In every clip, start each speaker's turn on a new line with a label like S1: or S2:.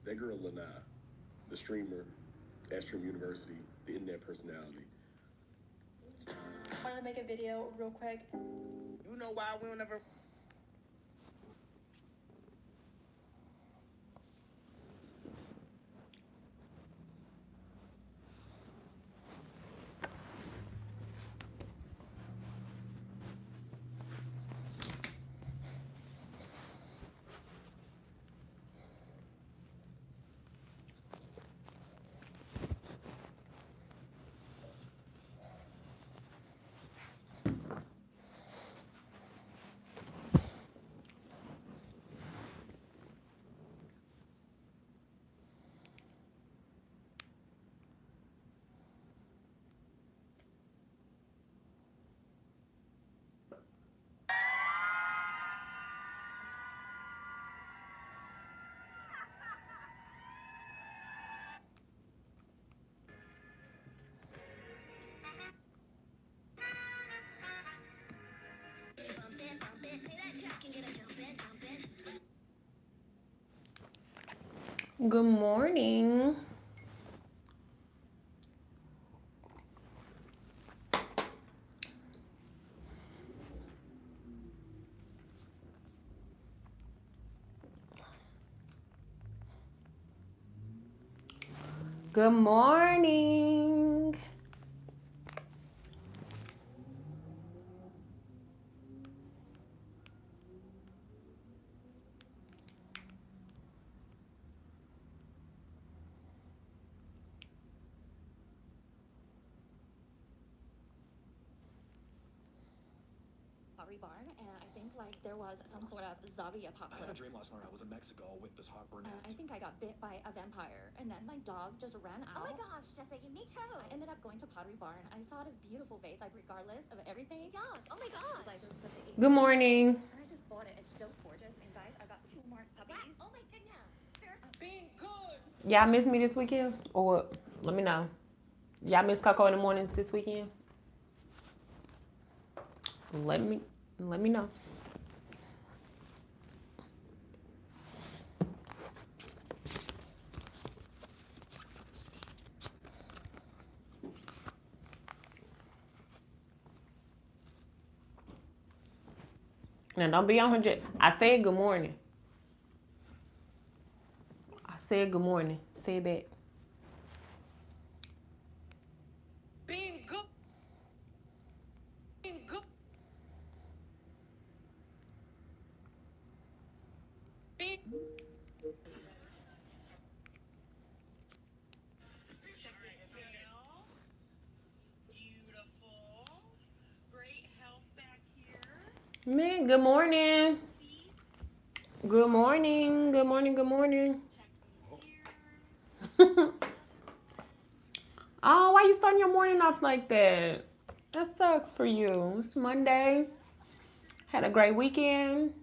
S1: That girl Lana, the streamer, at Stream University, the internet personality.
S2: I wanted to make a video real quick.
S3: You know why we don't ever.
S4: Good morning. Good morning.
S5: Barn, and I think like there was some sort of zombie apocalypse.
S6: I had a dream last night I was in Mexico with this hot brunette.
S5: And I think I got bit by a vampire, and then my dog just ran out.
S7: Oh my gosh, Jessica, me too.
S5: I ended up going to Pottery Barn. I saw this beautiful vase, like regardless of everything.
S7: Yes, oh my gosh.
S5: Like it was such a
S4: Good morning.
S5: And I just bought it. It's so gorgeous. And guys, I got 2 more puppies.
S7: Yes, oh my goodness. Seriously.
S3: Being good.
S4: Y'all miss me this weekend? Or what? Let me know. Y'all miss Coco in the morning this weekend? Let me know. Now don't be on her. I said good morning. I said good morning. Say it back.
S3: Being good. Being good. Being beautiful. Great health back here.
S4: Man, good morning. Good morning. Good morning. Good morning. Oh, why you starting your morning off like that? That sucks for you. It's Monday. Had a great weekend.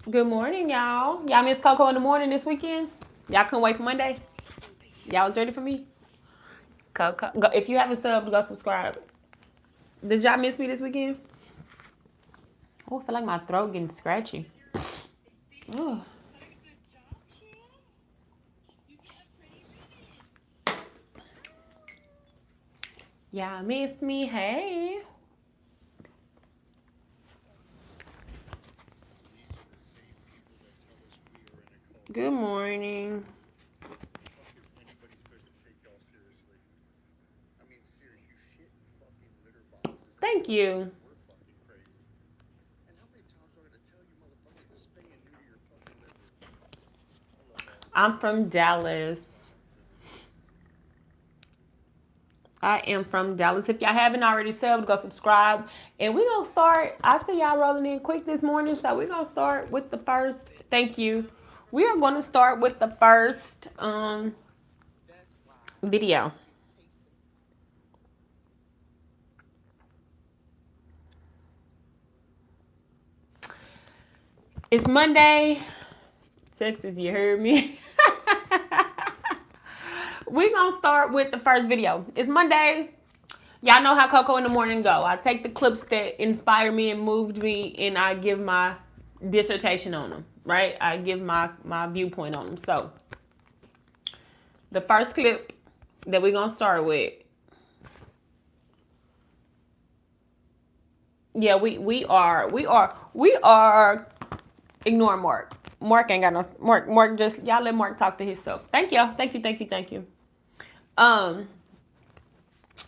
S4: Good morning, y'all. Y'all miss Coco in the morning this weekend? Y'all couldn't wait for Monday? Y'all was ready for me? Coco, go, if you haven't subbed, go subscribe. Did y'all miss me this weekend? Oh, I feel like my throat getting scratchy. Oh. Y'all missed me. Hey. Good morning. Thank you. I'm from Dallas. I am from Dallas. If y'all haven't already subbed, go subscribe. And we're going to start. I see y'all rolling in quick this morning. So we're going to start with the first. Thank you. We are going to start with the first video. It's Monday. Texas, you heard me. We're going to start with the first video. It's Monday. Y'all know how Coco in the morning go. I take the clips that inspire me and moved me, and I give my dissertation on them, right? I give my viewpoint on them. So the first clip that we're gonna start with. Yeah, we are ignoring Mark. Mark ain't got no Mark just y'all let Mark talk to himself. Thank you.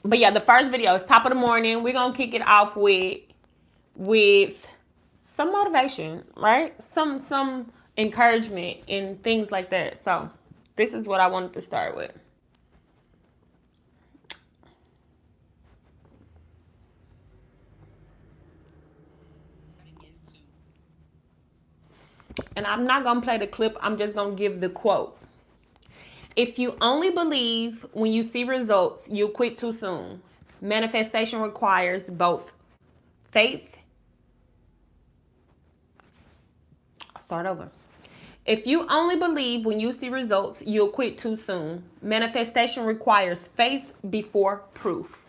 S4: But yeah, the first video is top of the morning. We're gonna kick it off with some motivation, right? Some encouragement and things like that. So this is what I wanted to start with. And I'm not gonna play the clip, I'm just gonna give the quote. If you only believe when you see results, you'll quit too soon. Manifestation requires both faith. I'll start over. If you only believe when you see results, you'll quit too soon. Manifestation requires faith before proof.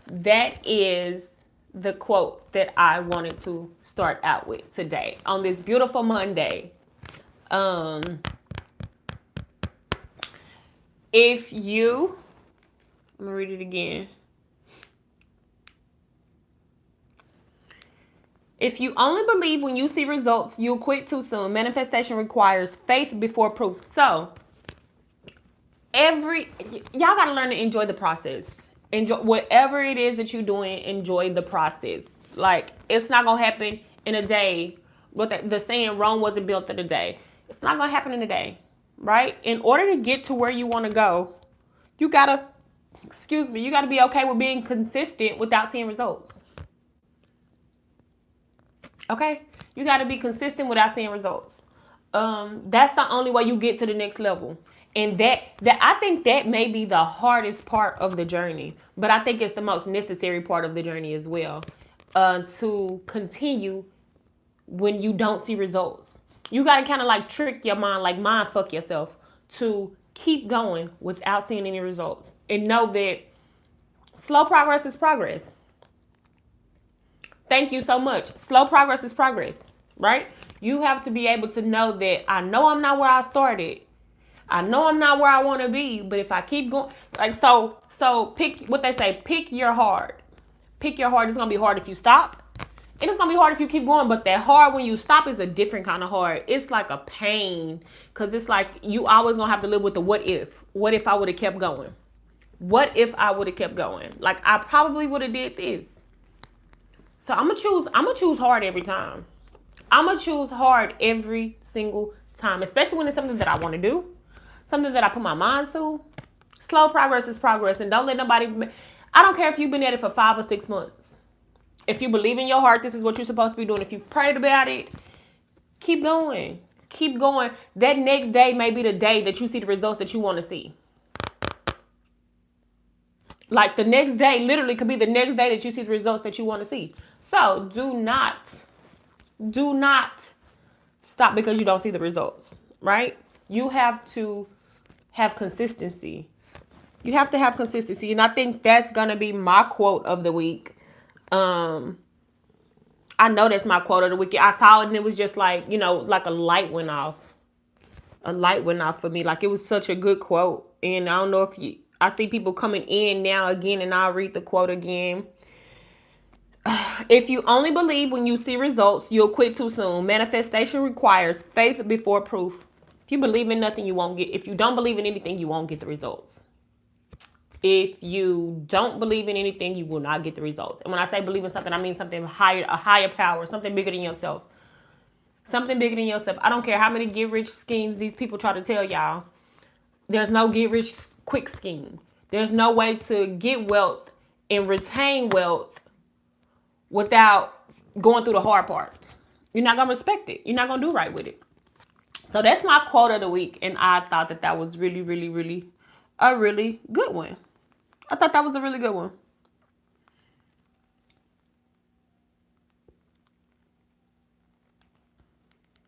S4: That is the quote that I wanted to start out with today on this beautiful Monday. If you, I'm gonna read it again. If you only believe when you see results, you'll quit too soon. Manifestation requires faith before proof. So, y'all gotta learn to enjoy the process. Enjoy whatever it is that you're doing. Enjoy the process. Like, it's not gonna happen in a day. What the saying, Rome wasn't built in a day. It's not gonna happen in a day, right? In order to get to where you want to go, you gotta be okay with being consistent without seeing results. Okay? You gotta be consistent without seeing results. That's the only way you get to the next level. And that I think that may be the hardest part of the journey, but I think it's the most necessary part of the journey as well. To continue when you don't see results. You gotta kind of like trick your mind, like mind fuck yourself to keep going without seeing any results. And know that slow progress is progress. Thank you so much. Slow progress is progress, right? You have to be able to know that I know I'm not where I started. I know I'm not where I want to be, but if I keep going, like, so pick what they say, pick your hard. Pick your hard. It's going to be hard if you stop. And it's going to be hard if you keep going, but that hard when you stop is a different kind of hard. It's like a pain because it's like you always going to have to live with the what if. What if I would have kept going? What if I would have kept going? Like, I probably would have did this. So I'm gonna choose hard every time. I'm gonna choose hard every single time, especially when it's something that I want to do, something that I put my mind to. Slow progress is progress, and don't let nobody. I don't care if you've been at it for 5 or 6 months. If you believe in your heart, this is what you're supposed to be doing. If you've prayed about it, keep going. Keep going. That next day may be the day that you see the results that you want to see. Like the next day literally could be the next day that you see the results that you want to see. So do not stop because you don't see the results, right? You have to have consistency. You have to have consistency. And I think that's going to be my quote of the week. I know that's my quote of the week. I saw it and it was just like, like a light went off. A light went off for me. Like it was such a good quote. And I don't know if I see people coming in now again and I'll read the quote again. If you only believe when you see results, you'll quit too soon. Manifestation requires faith before proof. If you believe in nothing, you won't get. If you don't believe in anything, you won't get the results. If you don't believe in anything, you will not get the results. And when I say believe in something, I mean something higher, a higher power, something bigger than yourself. Something bigger than yourself. I don't care how many get-rich schemes these people try to tell y'all. There's no get-rich quick scheme. There's no way to get wealth and retain wealth without going through the hard part. You're not going to respect it. You're not going to do right with it. So that's my quote of the week. And I thought that was really, really, really a really good one. I thought that was a really good one.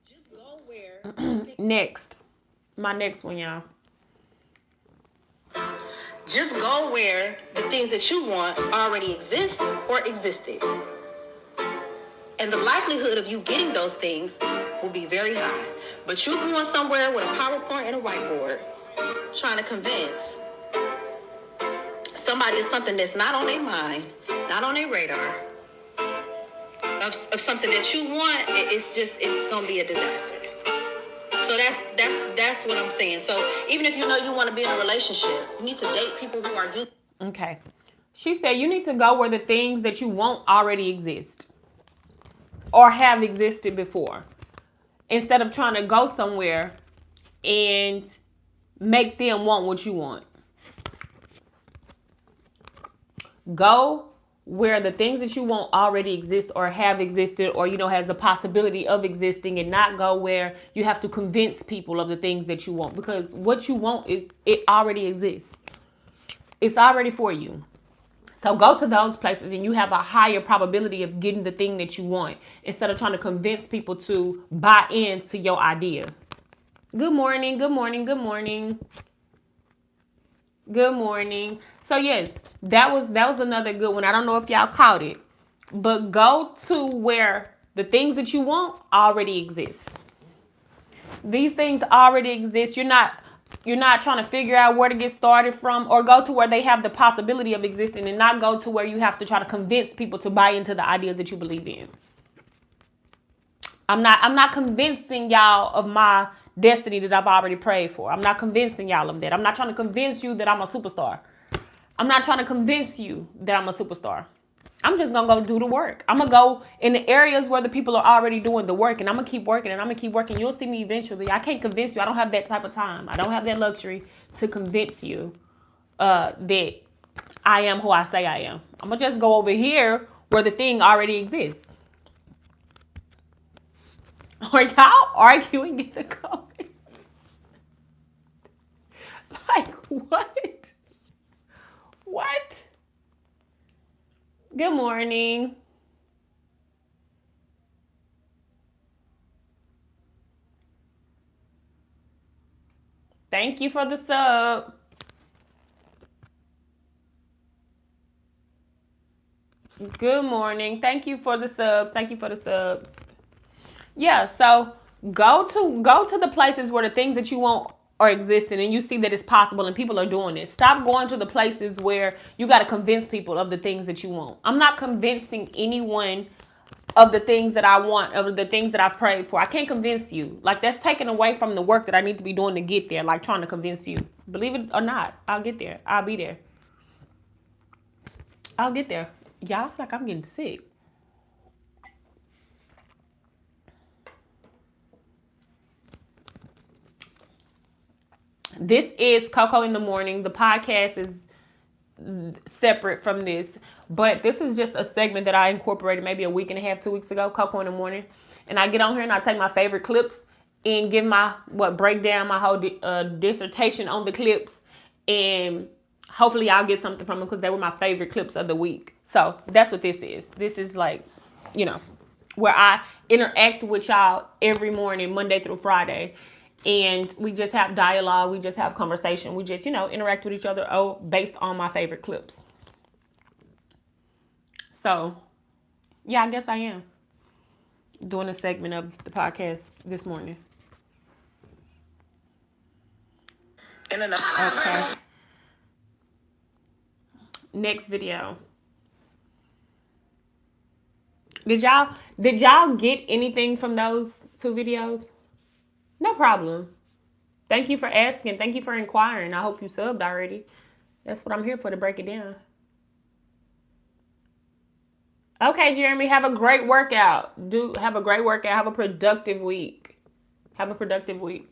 S3: Just go where.
S4: Next. My next one, y'all.
S8: Just go where the things that you want already exist or existed.
S3: And the likelihood of you getting those things will be very high. But you going somewhere with a PowerPoint and a whiteboard trying to convince somebody of something that's not on their mind, not on their radar, of something that you want, it's gonna be a disaster. So that's what I'm saying. So even if you know you want to be in a relationship, you need to date people who are good.
S4: Okay. She said you need to go where the things that you want already exist or have existed before, instead of trying to go somewhere and make them want what you want. Go where the things that you want already exist or have existed, or has the possibility of existing, and not go where you have to convince people of the things that you want, because what you want it already exists. It's already for you. So go to those places and you have a higher probability of getting the thing that you want, instead of trying to convince people to buy into your idea. Good morning, good morning, good morning. Good morning. So yes, that was another good one. I don't know if y'all caught it, but go to where the things that you want already exist. These things already exist. You're not trying to figure out where to get started from, or go to where they have the possibility of existing, and not go to where you have to try to convince people to buy into the ideas that you believe in. I'm not convincing y'all of my destiny that I've already prayed for. I'm not convincing y'all of that. I'm not trying to convince you that I'm a superstar. I'm not trying to convince you that I'm a superstar. I'm just going to go do the work. I'm going to go in the areas where the people are already doing the work, and I'm going to keep working, and I'm going to keep working. You'll see me eventually. I can't convince you. I don't have that type of time. I don't have that luxury to convince you that I am who I say I am. I'm going to just go over here where the thing already exists. Are y'all arguing in the comments? Like, what? What? Good morning. Thank you for the sub. Good morning. Thank you for the subs. Thank you for the subs. Yeah, so go to the places where the things that you want are existing, and you see that it's possible and people are doing it. Stop going to the places where you got to convince people of the things that you want. I'm not convincing anyone of the things that I want, of the things that I've prayed for. I can't convince you. Like, that's taken away from the work that I need to be doing to get there, like trying to convince you. Believe it or not, I'll get there. I'll be there. I'll get there. Y'all feel like I'm getting sick. This is Coco in the Morning. The podcast is separate from this, but this is just a segment that I incorporated maybe a week and a half, 2 weeks ago, Coco in the Morning. And I get on here and I take my favorite clips and give break down my whole dissertation on the clips, and hopefully I'll get something from them, because they were my favorite clips of the week. So that's what this is. This is like, where I interact with y'all every morning, Monday through Friday. And we just have dialogue. We just have conversation. We just, interact with each other based on my favorite clips. So, yeah, I guess I am doing a segment of the podcast this morning. Okay. Next video. Did y'all get anything from those 2 videos? No problem. Thank you for asking. Thank you for inquiring. I hope you subbed already. That's what I'm here for, to break it down. Okay, Jeremy, have a great workout. Have a great workout. Have a productive week. Have a productive week.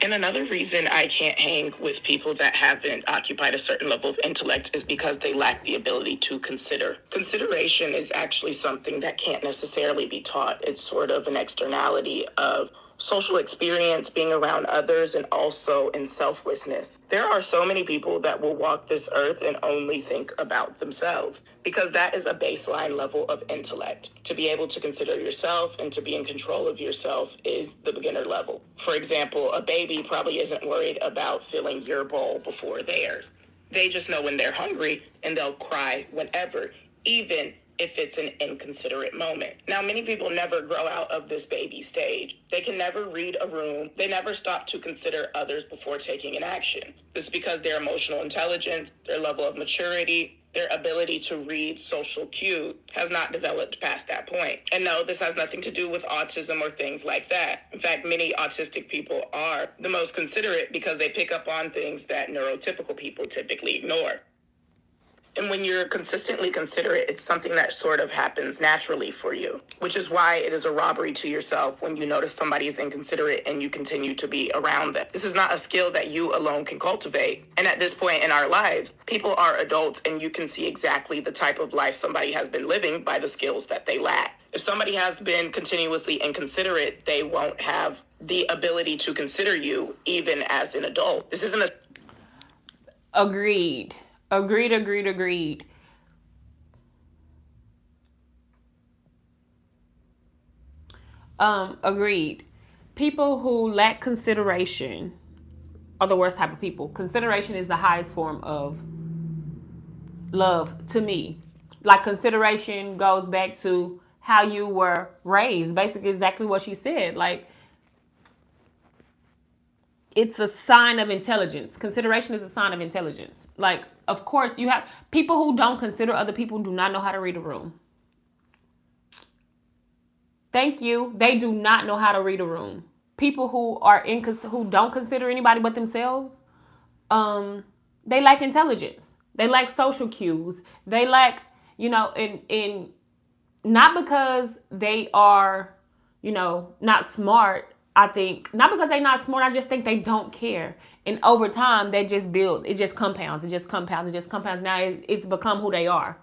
S8: And another reason I can't hang with people that haven't occupied a certain level of intellect is because they lack the ability to consider. Consideration is actually something that can't necessarily be taught. It's sort of an externality of social experience, being around others, and also in selflessness. There are so many people that will walk this earth and only think about themselves, because that is a baseline level of intellect. To be able to consider yourself and to be in control of yourself is the beginner level. For example, a baby probably isn't worried about filling your bowl before theirs. They just know when they're hungry and they'll cry whenever, even if it's an inconsiderate moment. Now, many people never grow out of this baby stage. They can never read a room. They never stop to consider others before taking an action. This is because their emotional intelligence, their level of maturity, their ability to read social cues has not developed past that point. And no, this has nothing to do with autism or things like that. In fact, many autistic people are the most considerate because they pick up on things that neurotypical people typically ignore. And when you're consistently considerate, it's something that sort of happens naturally for you, which is why it is a robbery to yourself when you notice somebody is inconsiderate and you continue to be around them. This is not a skill that you alone can cultivate. And at this point in our lives, people are adults and you can see exactly the type of life somebody has been living by the skills that they lack. If somebody has been continuously inconsiderate, they won't have the ability to consider you even as an adult. This isn't a...
S4: Agreed. Agreed. Agreed. People who lack consideration are the worst type of people. Consideration is the highest form of love to me. Like, consideration goes back to how you were raised. Basically, exactly what she said. Like, it's a sign of intelligence. Consideration is a sign of intelligence. Like, of course, you have people who don't consider other people do not know how to read a room. Thank you. They do not know how to read a room. People who who don't consider anybody but themselves, they lack intelligence. They lack social cues. They lack, in not because they are, not smart. I think not because they're not smart. I just think they don't care. And over time, they just build. It just compounds. Now it's become who they are.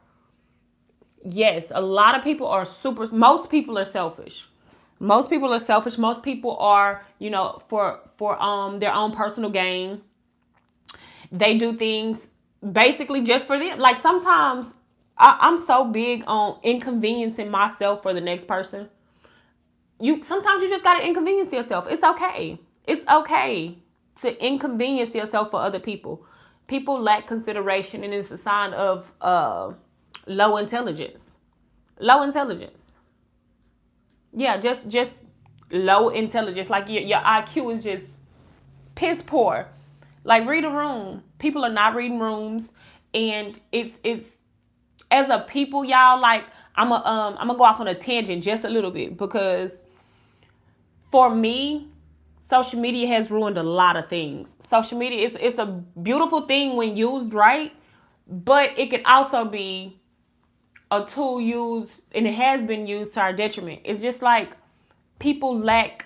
S4: Yes, a lot of people are most people are selfish. Most people are, for their own personal gain. They do things basically just for them. Like, sometimes I'm so big on inconveniencing myself for the next person. Sometimes you just gotta inconvenience yourself. It's okay. It's okay to inconvenience yourself for other people. People lack consideration, and it's a sign of low intelligence. Low intelligence. Yeah, just low intelligence. Like, your IQ is just piss poor. Like, read a room. People are not reading rooms, and it's as a people, y'all. Like, I'm gonna go off on a tangent just a little bit, because for me, social media has ruined a lot of things. Social media it's a beautiful thing when used right, but it can also be a tool used, and it has been used to our detriment. It's just like people lack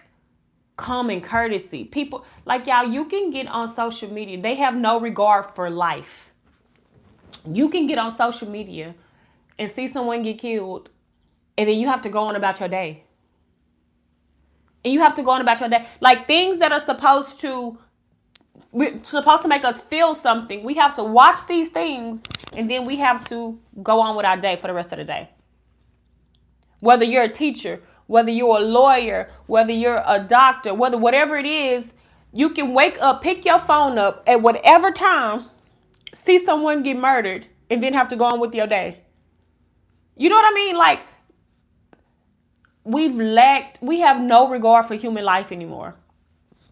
S4: common courtesy. People, like, y'all, you can get on social media. They have no regard for life. You can get on social media and see someone get killed, and then you have to go on about your day. Like, things that are supposed to make us feel something. We have to watch these things, and then we have to go on with our day for the rest of the day. Whether you're a teacher, whether you're a lawyer, whether you're a doctor, whatever it is, you can wake up, pick your phone up at whatever time, see someone get murdered, and then have to go on with your day. You know what I mean? Like, we have no regard for human life anymore,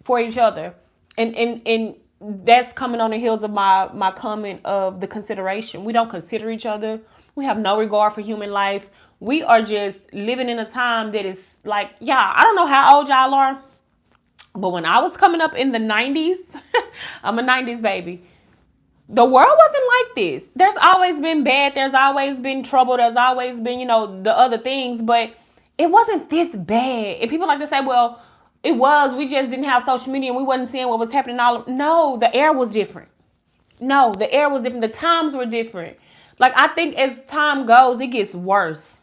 S4: for each other. And that's coming on the heels of my comment of the consideration. We don't consider each other. We have no regard for human life. We are just living in a time that is like, yeah, I don't know how old y'all are, but when I was coming up in the 90s, I'm a 90s baby. The world wasn't like this. There's always been bad. There's always been trouble. There's always been, the other things, but it wasn't this bad. And people like to say, well, it was. We just didn't have social media and we wasn't seeing what was happening. No, the air was different. The times were different. Like, I think as time goes, it gets worse.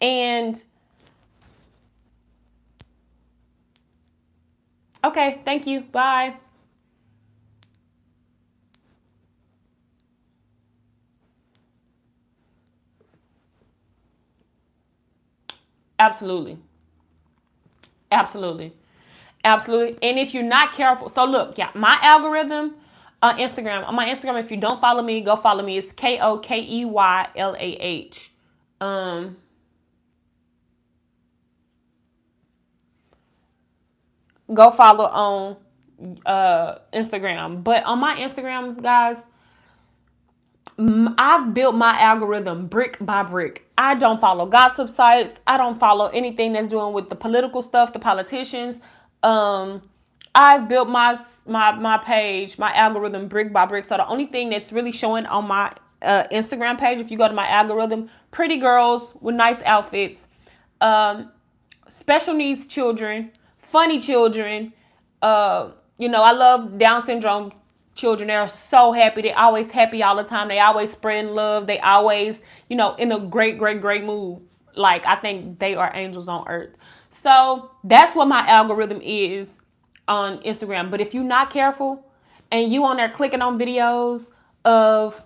S4: And okay, thank you. Bye. Absolutely. Absolutely. And if you're not careful, so look, yeah, my algorithm on my Instagram, if you don't follow me, go follow me. It's KOKEYLAH. Go follow on Instagram. But on my Instagram, guys, I've built my algorithm brick by brick. I don't follow gossip sites. I don't follow anything that's doing with the political stuff, the politicians. I've built my page, my algorithm brick by brick. So the only thing that's really showing on my Instagram page, if you go to my algorithm, pretty girls with nice outfits, special needs children, funny children. I love Down syndrome children. They're so happy. They're always happy all the time. They always spreading love. They always, in a great, great, great mood. Like, I think they are angels on earth. So that's what my algorithm is on Instagram. But if you're not careful and you on there clicking on videos of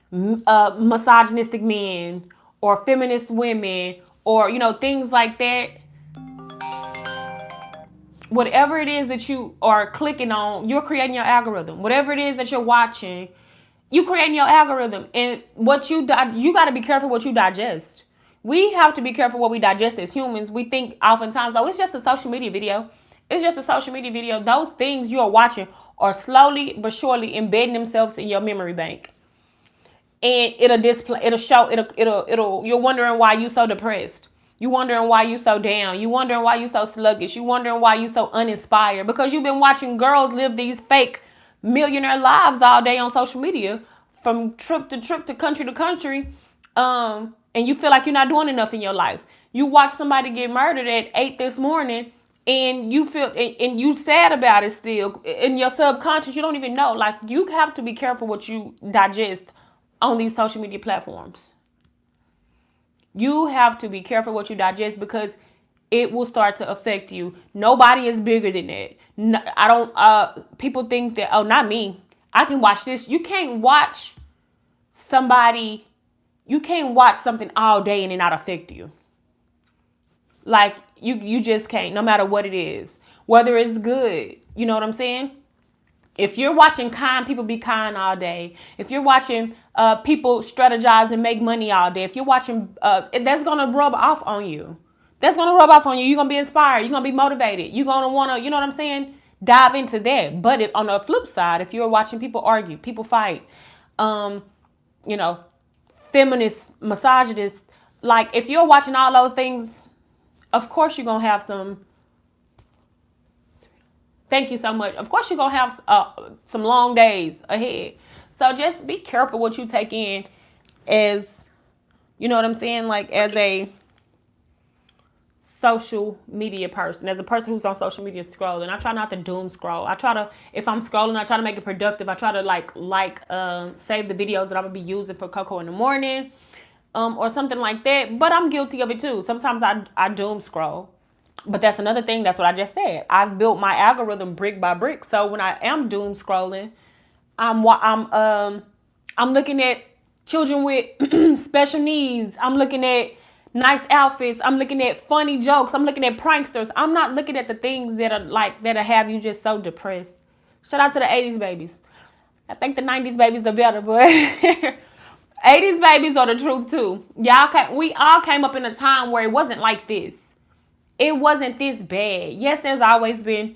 S4: misogynistic men or feminist women or, things like that, whatever it is that you are clicking on, you're creating your algorithm. Whatever it is that you're watching, you creating your algorithm. And you got to be careful what you digest. We have to be careful what we digest as humans. We think oftentimes, it's just a social media video. It's just a social media video. Those things you are watching are slowly but surely embedding themselves in your memory bank. And it'll show, you're wondering why you're so depressed. You wondering why you so down. You wondering why you so sluggish. You wondering why you so uninspired. Because you've been watching girls live these fake millionaire lives all day on social media, from trip to country. And you feel like you're not doing enough in your life. You watch somebody get murdered at 8 this morning, and you feel and you sad about it still. In your subconscious, you don't even know. Like, you have to be careful what you digest on these social media platforms. You have to be careful what you digest, because it will start to affect you. Nobody is bigger than that. No, I don't, people think that, oh, not me. I can watch this. You can't watch something all day and it not affect you. Like, you just can't, no matter what it is. Whether it's good, you know what I'm saying? If you're watching kind people be kind all day, if you're watching people strategize and make money all day, if you're watching, that's going to rub off on you. That's going to rub off on you. You're going to be inspired. You're going to be motivated. You're going to want to, you know what I'm saying, dive into that. But on the flip side, if you're watching people argue, people fight, feminists, misogynists, like, if you're watching all those things, of course you're going to have some. Thank you so much. Of course, you're going to have some long days ahead. So just be careful what you take in as, you know what I'm saying? Like, as a social media person, as a person who's on social media scrolling. I try not to doom scroll. If I'm scrolling, I try to make it productive. I try to save the videos that I'm going to be using for KOKO in the morning or something like that. But I'm guilty of it too. Sometimes I doom scroll. But that's another thing. That's what I just said. I've built my algorithm brick by brick. So when I am doom scrolling, I'm looking at children with special needs. I'm looking at nice outfits. I'm looking at funny jokes. I'm looking at pranksters. I'm not looking at the things that'll have you just so depressed. Shout out to the 80s babies. I think the 90s babies are better, but 80s babies are the truth too. We all came up in a time where it wasn't like this. It wasn't this bad. Yes, there's always been,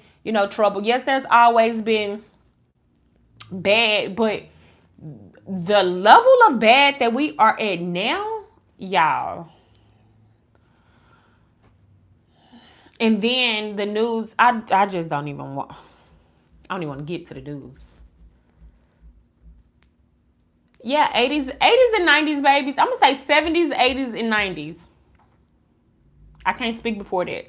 S4: trouble. Yes, there's always been bad, but the level of bad that we are at now, y'all. And then the news, I just don't even want to get to the news. Yeah, 80s and 90s babies. I'm going to say 70s, 80s, and 90s. I can't speak before that.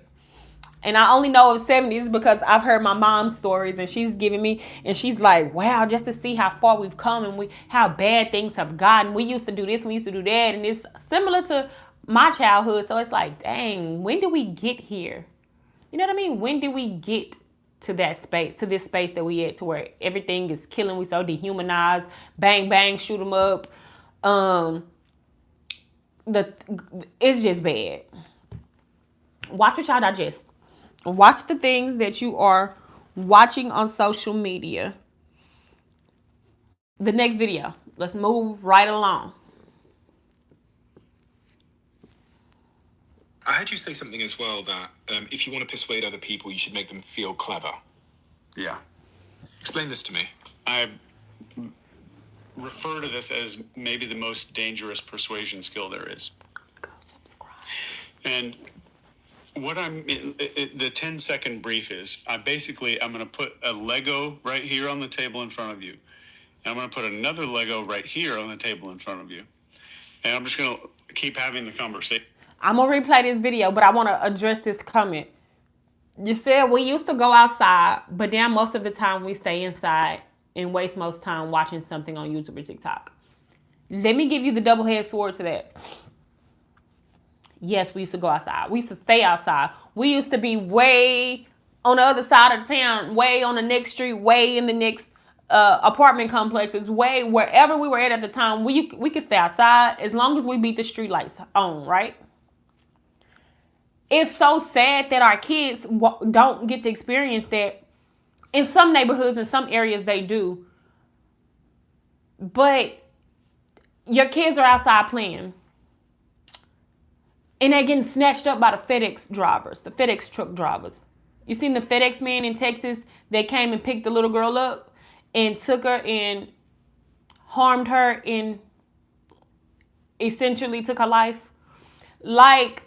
S4: And I only know of 70s because I've heard my mom's stories, and she's giving me, and she's like, wow, just to see how far we've come and how bad things have gotten. We used to do this, we used to do that. And it's similar to my childhood. So it's like, dang, when did we get here? You know what I mean? When did we get to that space, to this space that we at, to where everything is killing? We so dehumanized, bang, bang, shoot them up. It's just bad. Watch what y'all digest. Watch the things that you are watching on social media. The next video. Let's move right along.
S6: I heard you say something as well that if you want to persuade other people, you should make them feel clever.
S9: Yeah.
S6: Explain this to me.
S9: I refer to this as maybe the most dangerous persuasion skill there is.
S4: Go subscribe.
S9: And what the 10-second brief is, I'm going to put a Lego right here on the table in front of you. And I'm going to put another Lego right here on the table in front of you. And I'm just going to keep having the conversation.
S4: I'm going to replay this video, but I want to address this comment. You said we used to go outside, but now most of the time we stay inside and waste most time watching something on YouTube or TikTok. Let me give you the double-edged sword to that. Yes, we used to go outside. We used to stay outside. We used to be way on the other side of town, way on the next street, way in the next apartment complexes, way wherever we were at the time. We could stay outside as long as we beat the street lights on, right? It's so sad that our kids don't get to experience that. In some neighborhoods, in some areas, they do. But your kids are outside playing. And they're getting snatched up by the FedEx drivers, the FedEx truck drivers. You seen the FedEx man in Texas that came and picked the little girl up and took her and harmed her and essentially took her life? Like,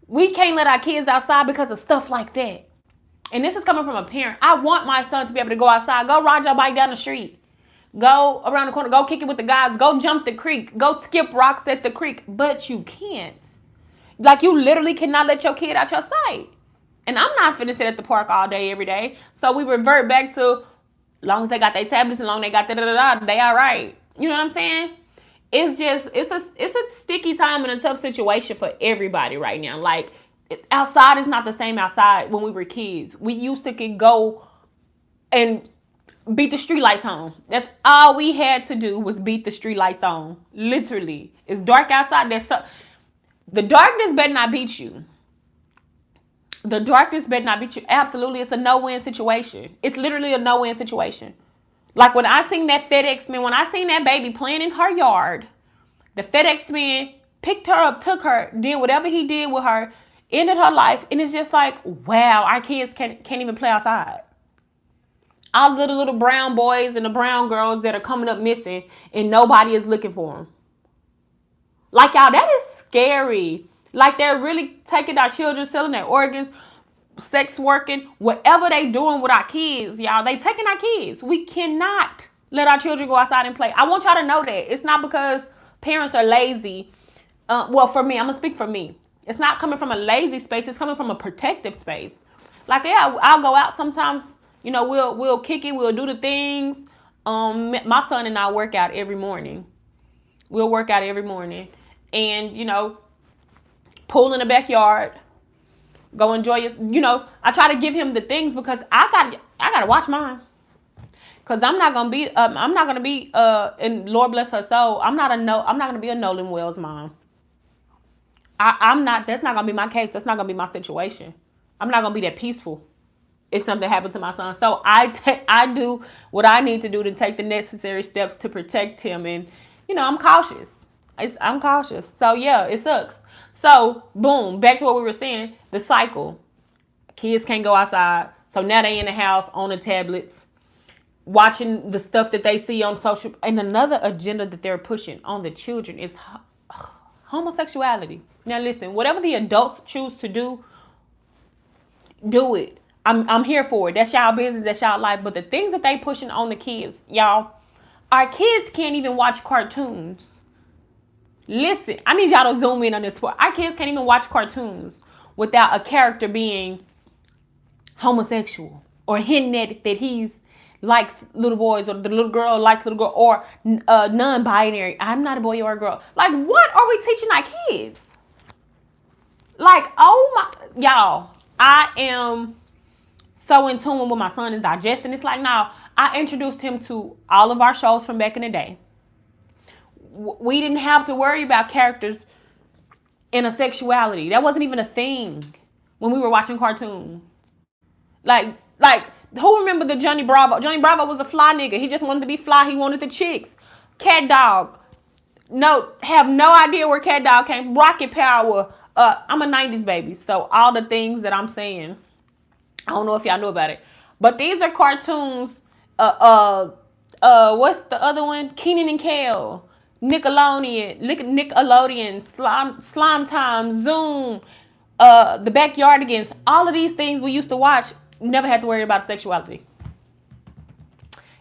S4: we can't let our kids outside because of stuff like that. And this is coming from a parent. I want my son to be able to go outside. Go ride your bike down the street. Go around the corner. Go kick it with the guys. Go jump the creek. Go skip rocks at the creek. But you can't. Like, you literally cannot let your kid out your sight. And I'm not finna sit at the park all day, every day. So we revert back to, as long as they got their tablets and long as they got da-da-da-da, they all right. You know what I'm saying? It's just, it's a sticky time and a tough situation for everybody right now. Like, outside is not the same outside when we were kids. We used to could go and beat the street lights on. That's all we had to do was beat the street lights on. Literally. It's dark outside. The darkness better not beat you. The darkness better not beat you. Absolutely. It's a no-win situation. It's literally a no-win situation. Like when I seen that FedEx man, when I seen that baby playing in her yard, the FedEx man picked her up, took her, did whatever he did with her, ended her life. And it's just like, wow, our kids can't even play outside. All the little brown boys and the brown girls that are coming up missing and nobody is looking for them. Like, y'all, that is scary. Like, they're really taking our children, selling their organs, sex working, whatever they doing with our kids, y'all. They taking our kids. We cannot let our children go outside and play. I want y'all to know that. It's not because parents are lazy. Well, for me, I'm going to speak for me. It's not coming from a lazy space. It's coming from a protective space. Like, yeah, I'll go out sometimes. You know, we'll kick it. We'll do the things. My son and I work out every morning. We'll work out every morning. And, you know, pool in the backyard. Go enjoy your, you know, I try to give him the things because I gotta watch mine. Cause I'm not gonna be, and Lord bless her soul, I'm not gonna be a Nolan Wells mom. I'm not, that's not gonna be my case. That's not gonna be my situation. I'm not gonna be that peaceful if something happened to my son. So I do what I need to do to take the necessary steps to protect him. And, you know, I'm cautious. I'm cautious. So yeah, it sucks. So boom, back to what we were saying, the cycle. Kids can't go outside. So now they in the house on the tablets, watching the stuff that they see on social. And another agenda that they're pushing on the children is homosexuality. Now listen, whatever the adults choose to do it. I'm here for it. That's y'all business, that's y'all life. But the things that they pushing on the kids, y'all, our kids can't even watch cartoons. Listen, I need y'all to zoom in on this part. Our kids can't even watch cartoons without a character being homosexual or hinting at that he's likes little boys or the little girl likes little girl or non-binary. I'm not a boy or a girl. Like, what are we teaching our kids? Like, oh my, y'all, I am so in tune with what my son is digesting. It's like, now I introduced him to all of our shows from back in the day. We didn't have to worry about characters in a sexuality. That wasn't even a thing when we were watching cartoons. Like who remember the Johnny Bravo? Johnny Bravo was a fly nigga. He just wanted to be fly. He wanted the chicks. Cat Dog. No, have no idea where Cat Dog came. Rocket Power. I'm a 90s baby. So all the things that I'm saying, I don't know if y'all know about it. But these are cartoons. What's the other one? Keenan and Kel. Nickelodeon. Slime Time. Zoom. The Backyardigans. All of these things we used to watch. Never had to worry about sexuality.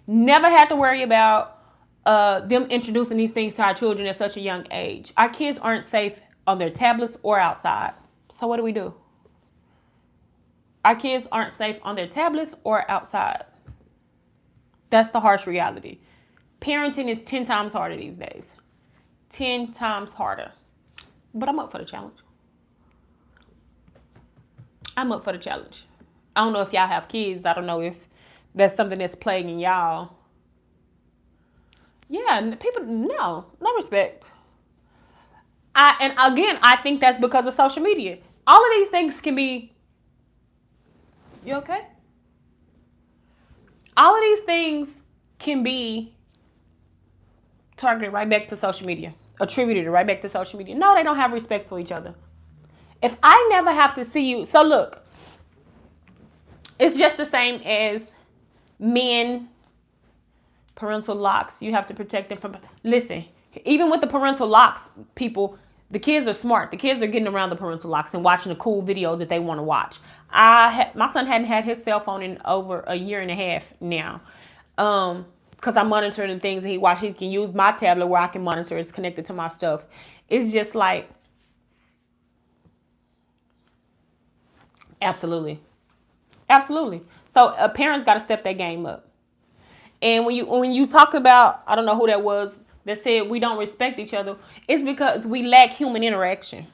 S4: Never had to worry about them introducing these things to our children at such a young age. Our kids aren't safe on their tablets or outside. So what do? Our kids aren't safe on their tablets or outside. That's the harsh reality. Parenting is 10 times harder these days. 10 times harder. But I'm up for the challenge. I'm up for the challenge. I don't know if y'all have kids. I don't know if that's something that's plaguing y'all. Yeah, people, no respect. And again, I think that's because of social media. All of these things can be, you okay? All of these things can be targeted right back to social media, attributed right back to social media. No, they don't have respect for each other. If I never have to see you, so look, it's just the same as men, parental locks. You have to protect them from, listen, even with the parental locks, people, the kids are smart. The kids are getting around the parental locks and watching the cool videos that they want to watch. My son hadn't had his cell phone in over a year and a half now. Because I'm monitoring the things that he watch. He can use my tablet where I can monitor. It's connected to my stuff. It's just like, absolutely. So parents got to step their game up. And when you talk about, I don't know who that was that said we don't respect each other, it's because we lack human interaction.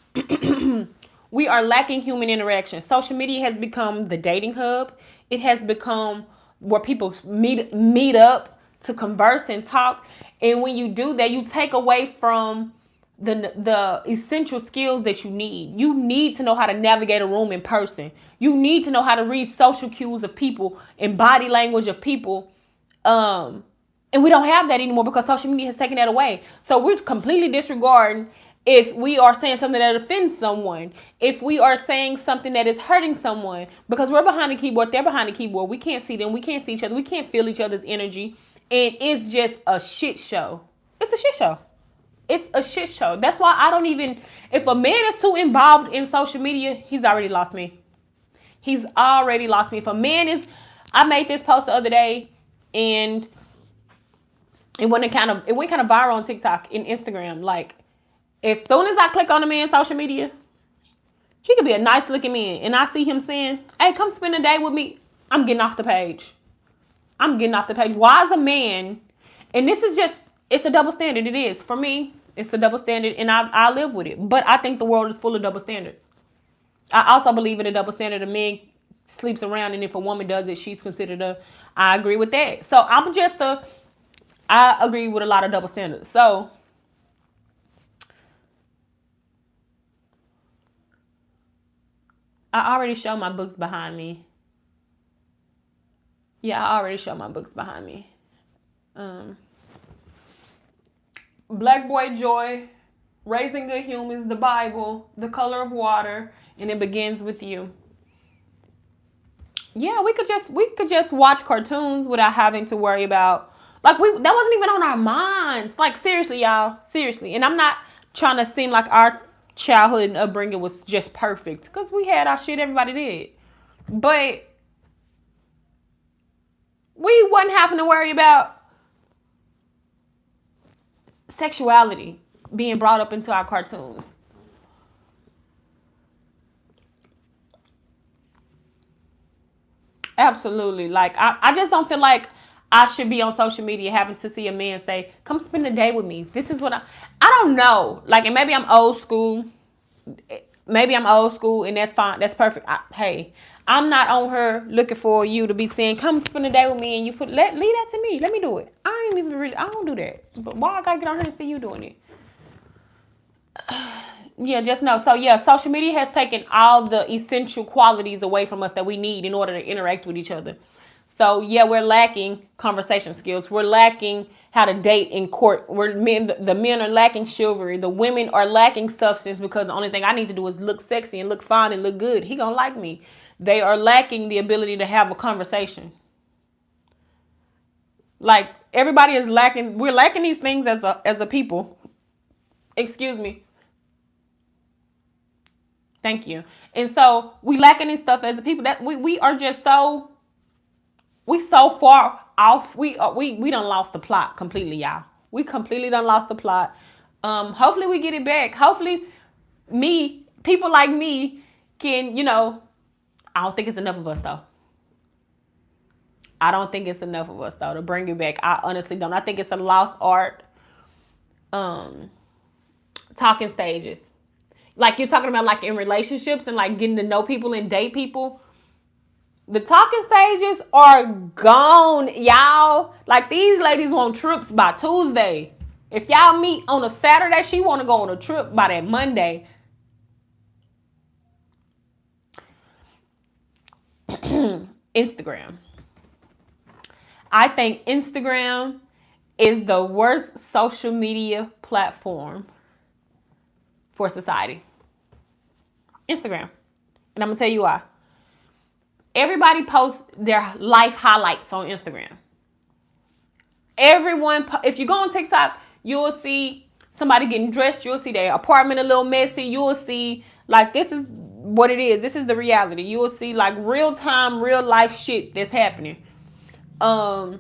S4: We are lacking human interaction. Social media has become the dating hub. It has become where people meet up to converse and talk. And when you do that, you take away from the essential skills that you need. You need to know how to navigate a room in person. You need to know how to read social cues of people and body language of people. And we don't have that anymore because social media has taken that away. So we're completely disregarding if we are saying something that offends someone, if we are saying something that is hurting someone, because we're behind the keyboard, they're behind the keyboard. We can't see them. We can't see each other. We can't feel each other's energy. And it's just a shit show. It's a shit show. It's a shit show. That's why I don't even, if a man is too involved in social media, he's already lost me. He's already lost me. If a man is, I made this post the other day and it went kind of viral on TikTok and Instagram. Like, as soon as I click on a man's social media, he could be a nice looking man. And I see him saying, hey, come spend a day with me. I'm getting off the page. Why is a man, and this is just, it's a double standard. It is. For me, it's a double standard and I live with it. But I think the world is full of double standards. I also believe in a double standard. A man sleeps around and if a woman does it, she's considered I agree with that. So I agree with a lot of double standards. So I already showed my books behind me. Yeah, I already showed my books behind me. Black Boy Joy, Raising Good Humans, the Bible, The Color of Water, and It Begins With You. Yeah, we could just watch cartoons without having to worry about, like, that wasn't even on our minds. Like, seriously, y'all, seriously. And I'm not trying to seem like our childhood and upbringing was just perfect, because we had our shit, everybody did. But we wasn't having to worry about sexuality being brought up into our cartoons. Absolutely. Like, I just don't feel like I should be on social media having to see a man say, come spend a day with me. This is what I don't know. Like, and maybe I'm old school. And that's fine. That's perfect. Hey, I'm not on her looking for you to be saying, come spend a day with me, and you leave that to me. Let me do it. I don't do that. But why I gotta get on her and see you doing it? Yeah, just know. So yeah, social media has taken all the essential qualities away from us that we need in order to interact with each other. So yeah, we're lacking conversation skills. We're lacking how to date in court. The men are lacking chivalry. The women are lacking substance because the only thing I need to do is look sexy and look fine and look good. He gonna like me. They are lacking the ability to have a conversation. Like everybody is lacking. We're lacking these things as a people. Excuse me. Thank you. And so we lacking this stuff as a people that we are just so far off. We done lost the plot completely, y'all. We completely done lost the plot. Hopefully we get it back. Hopefully people like me can, I don't think it's enough of us though. I don't think it's enough of us though to bring it back. I honestly don't. I think it's a lost art. Talking stages. Like you're talking about like in relationships and like getting to know people and date people. The talking stages are gone, y'all. Like these ladies want trips by Tuesday. If y'all meet on a Saturday, she want to go on a trip by that Monday. Instagram. I think Instagram is the worst social media platform for society. Instagram. And I'm going to tell you why. Everybody posts their life highlights on Instagram. If you go on TikTok, you'll see somebody getting dressed. You'll see their apartment a little messy. You'll see like this is what it is. This is the reality. You'll see like real time, real life shit that's happening. On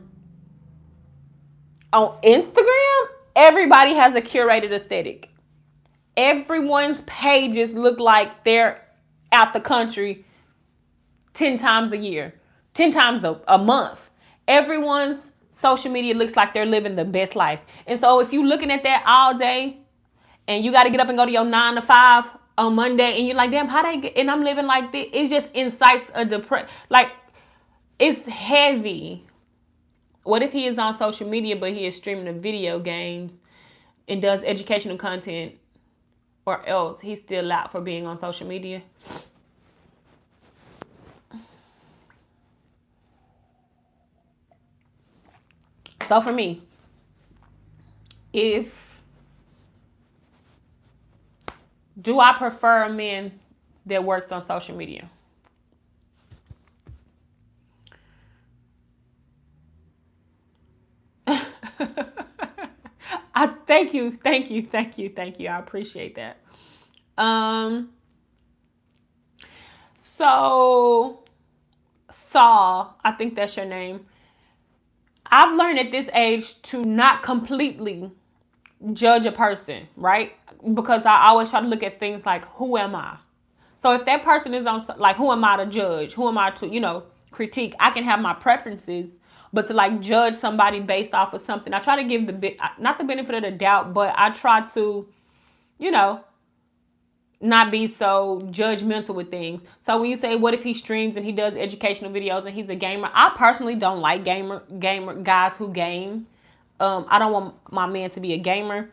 S4: Instagram, everybody has a curated aesthetic. Everyone's pages look like they're out the country 10 times a year, 10 times a month. Everyone's social media looks like they're living the best life. And so if you're looking at that all day and you got to get up and go to your 9 to 5 on Monday and you're like, damn, how they get, and I'm living like this. It just incites a depression. Like it's heavy. What if he is on social media, but he is streaming the video games and does educational content, or else he's still out for being on social media? So for me, do I prefer a man that works on social media? I thank you. I appreciate that. So Saul, I think that's your name. I've learned at this age to not completely judge a person, right? Because I always try to look at things like, who am I? So if that person is on, like, who am I to judge? Who am I to, critique? I can have my preferences, but to like judge somebody based off of something, I try to give not the benefit of the doubt, but I try to, not be so judgmental with things. So when you say, what if he streams and he does educational videos and he's a gamer? I personally don't like gamer guys who game. I don't want my man to be a gamer.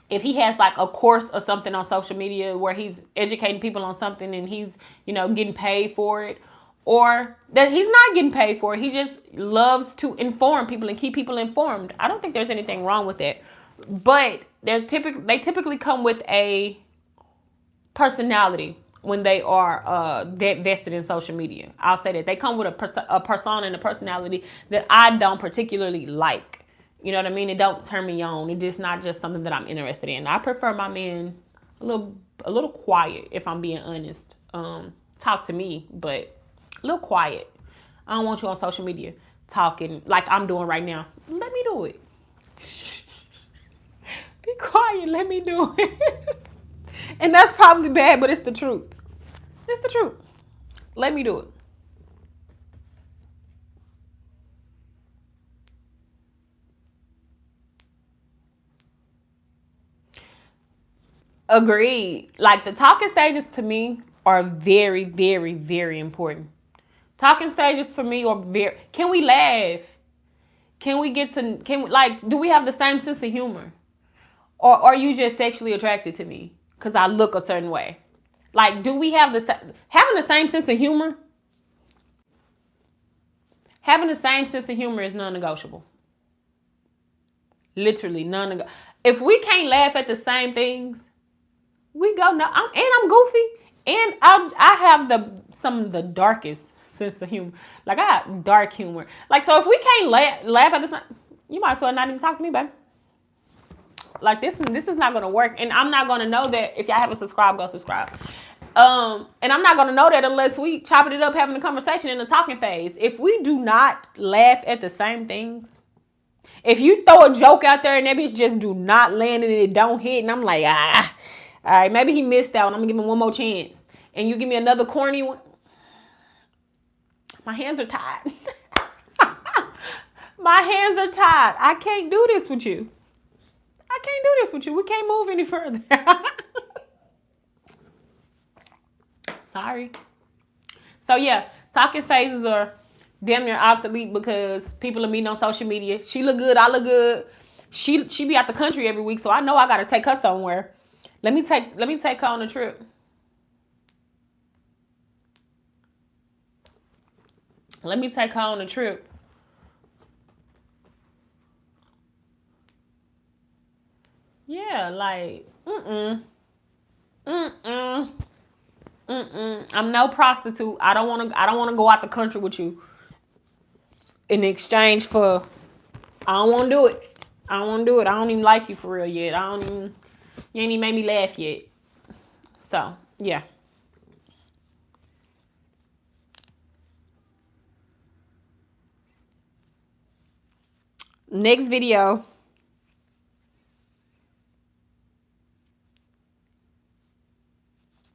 S4: If he has like a course or something on social media where he's educating people on something and he's, getting paid for it, or that he's not getting paid for it, he just loves to inform people and keep people informed, I don't think there's anything wrong with that. But they typically come with a personality when they are that vested in social media. I'll say that they come with a persona and a personality that I don't particularly like. You know what I mean? It don't turn me on. It is not just something that I'm interested in. I prefer my man a little quiet, if I'm being honest. Talk to me, but a little quiet. I don't want you on social media talking like I'm doing right now. Let me do it. Be quiet. Let me do it. And that's probably bad, but it's the truth. It's the truth. Let me do it. Agreed. Like the talking stages to me are very, very, very important. Talking stages for me are can we laugh? Do we have the same sense of humor? Or are you just sexually attracted to me? because I look a certain way. Like, do we have having the same sense of humor? Having the same sense of humor is non-negotiable. Literally non-negotiable. If we can't laugh at the same things, we go no. I'm goofy, and I have some of the darkest sense of humor. Like, I got dark humor. Like, so if we can't laugh at the same, you might as well not even talk to me, baby. Like, this is not gonna work, and I'm not gonna know that if y'all haven't subscribed, go subscribe. And I'm not gonna know that unless we chopping it up, having a conversation in the talking phase. If we do not laugh at the same things, if you throw a joke out there and that bitch just do not land and it don't hit, and I'm like, all right, maybe he missed out, and I'm gonna give him one more chance, and you give me another corny one. My hands are tied. My hands are tied. I can't do this with you. I can't do this with you. We can't move any further. Sorry. So yeah, talking phases are damn near obsolete because people are meeting on social media. She look good, I look good. She be out the country every week, so I know I gotta take her somewhere. Let me take her on a trip. Let me take her on a trip. Yeah, like, I'm no prostitute. I don't wanna go out the country with you in exchange for. I don't wanna do it. I don't even like you for real yet. You ain't even made me laugh yet. So yeah. Next video.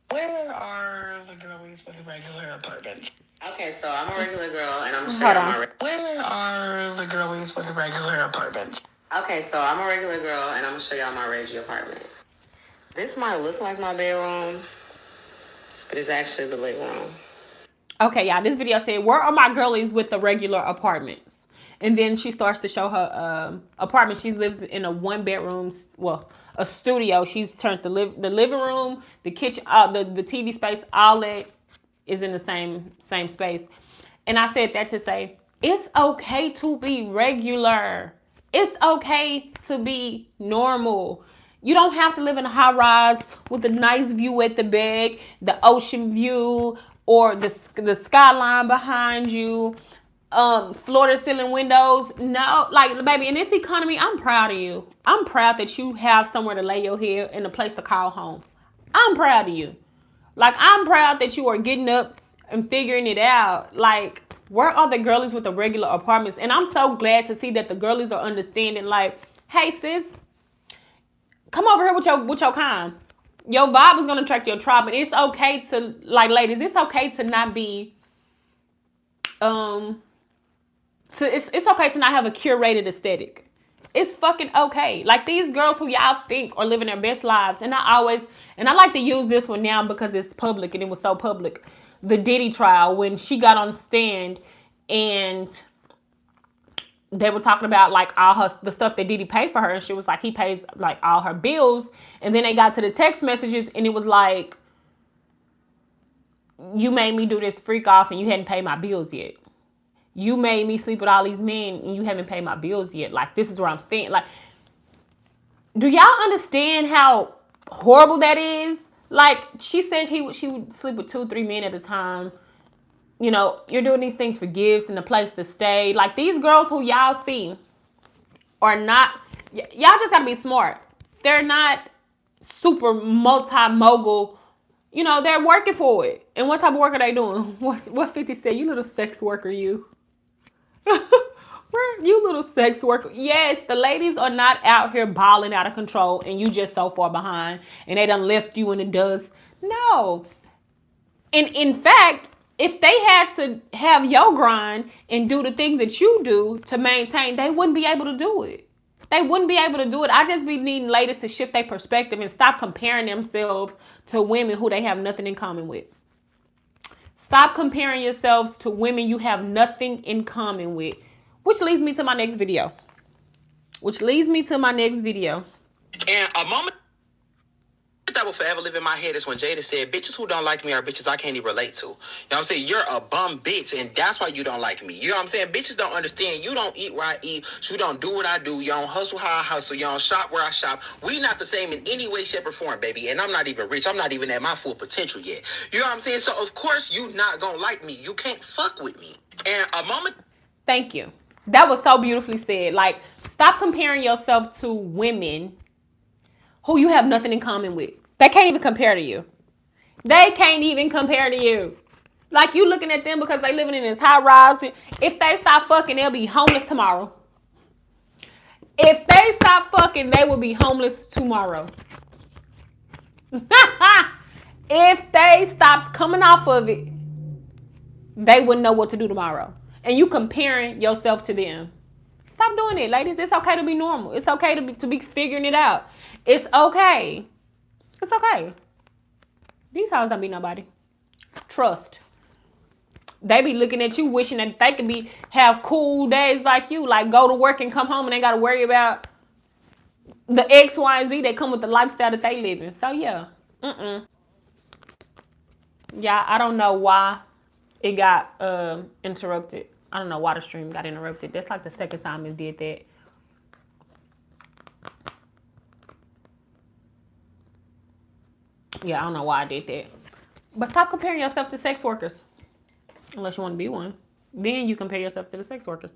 S10: Where are the girlies with regular apartments?
S3: Okay, so I'm a regular girl, and I'm sure I'm
S10: Where are the girlies with regular apartments?
S3: Okay, so I'm a regular girl, and I'm gonna show y'all my Reggie apartment. This might look like my bedroom, but it's actually the living room. Okay, y'all, this video said, where are my girlies with the regular apartments? And then she starts to show her apartment. She lives in a 1-bedroom, well, a studio. She's turned the living room, the kitchen, the TV space, all that is in the same space. And I said that to say, it's okay to be regular. It's okay to be normal. You don't have to live in a high rise with a nice view at the back, the ocean view, or the skyline behind you, floor to ceiling windows. No, like, baby, in this economy, I'm proud of you. I'm proud that you have somewhere to lay your head and a place to call home. I'm proud of you. Like, I'm proud that you are getting up and figuring it out. Like, where are the girlies with the regular apartments? And I'm so glad to see that the girlies are understanding, like, hey, sis, come over here with your kind. Your vibe is going to attract your tribe. And it's okay to, like, ladies, it's okay to not be, it's okay to not have a curated aesthetic. It's fucking okay. Like, these girls who y'all think are living their best lives. And I like to use this one now because it's public and it was so public. The Diddy trial, when she got on stand and they were talking about, like, all the stuff that Diddy paid for her. And she was like, he pays, like, all her bills. And then they got to the text messages and it was like, you made me do this freak off and you hadn't paid my bills yet. You made me sleep with all these men and you haven't paid my bills yet. Like, this is where I'm staying. Like, do y'all understand how horrible that is? Like, she said she would sleep with 2-3 men at a time. You know, you're doing these things for gifts and a place to stay. Like, these girls who y'all see are not, y'all just gotta be smart. They're not super multi-mogul. You know, they're working for it. And what type of work are they doing? What 50 said? You little sex worker, you. You little sex worker. Yes, the ladies are not out here balling out of control and you just so far behind and they done left you in the dust. No. And in fact, if they had to have your grind and do the things that you do to maintain, they wouldn't be able to do it. They wouldn't be able to do it. I just be needing ladies to shift their perspective and stop comparing themselves to women who they have nothing in common with. Stop comparing yourselves to women you have nothing in common with. Which leads me to my next video.
S10: And a moment that
S11: that will forever live in my head is when Jada said, bitches who don't like me are bitches I can't even relate to. You know what I'm saying? You're a bum bitch, and that's why you don't like me. You know what I'm saying? Bitches don't understand. You don't eat where I eat. You don't do what I do. You don't hustle how I hustle. You don't shop where I shop. We not the same in any way, shape, or form, baby. And I'm not even rich. I'm not even at my full potential yet. You know what I'm saying? So, of course, you not gonna like me. You can't fuck with me. And a moment...
S4: Thank you. That was so beautifully said. Like, stop comparing yourself to women who you have nothing in common with. They can't even compare to you. They can't even compare to you. Like, you looking at them because they living in this high rise. If they stop fucking, they'll be homeless tomorrow. If they stop fucking, they will be homeless tomorrow. If they stopped coming off of it, they wouldn't know what to do tomorrow. And you comparing yourself to them. Stop doing it, ladies. It's okay to be normal. It's okay to be figuring it out. It's okay. It's okay. These hoes don't be nobody. Trust. They be looking at you wishing that they could have cool days like you. Like, go to work and come home and they got to worry about the X, Y, and Z that come with the lifestyle that they live in. So, yeah. Yeah, I don't know why it got interrupted. I don't know why the stream got interrupted. That's like the second time it did that. Yeah, I don't know why I did that. But stop comparing yourself to sex workers. Unless you want to be one. Then you compare yourself to the sex workers.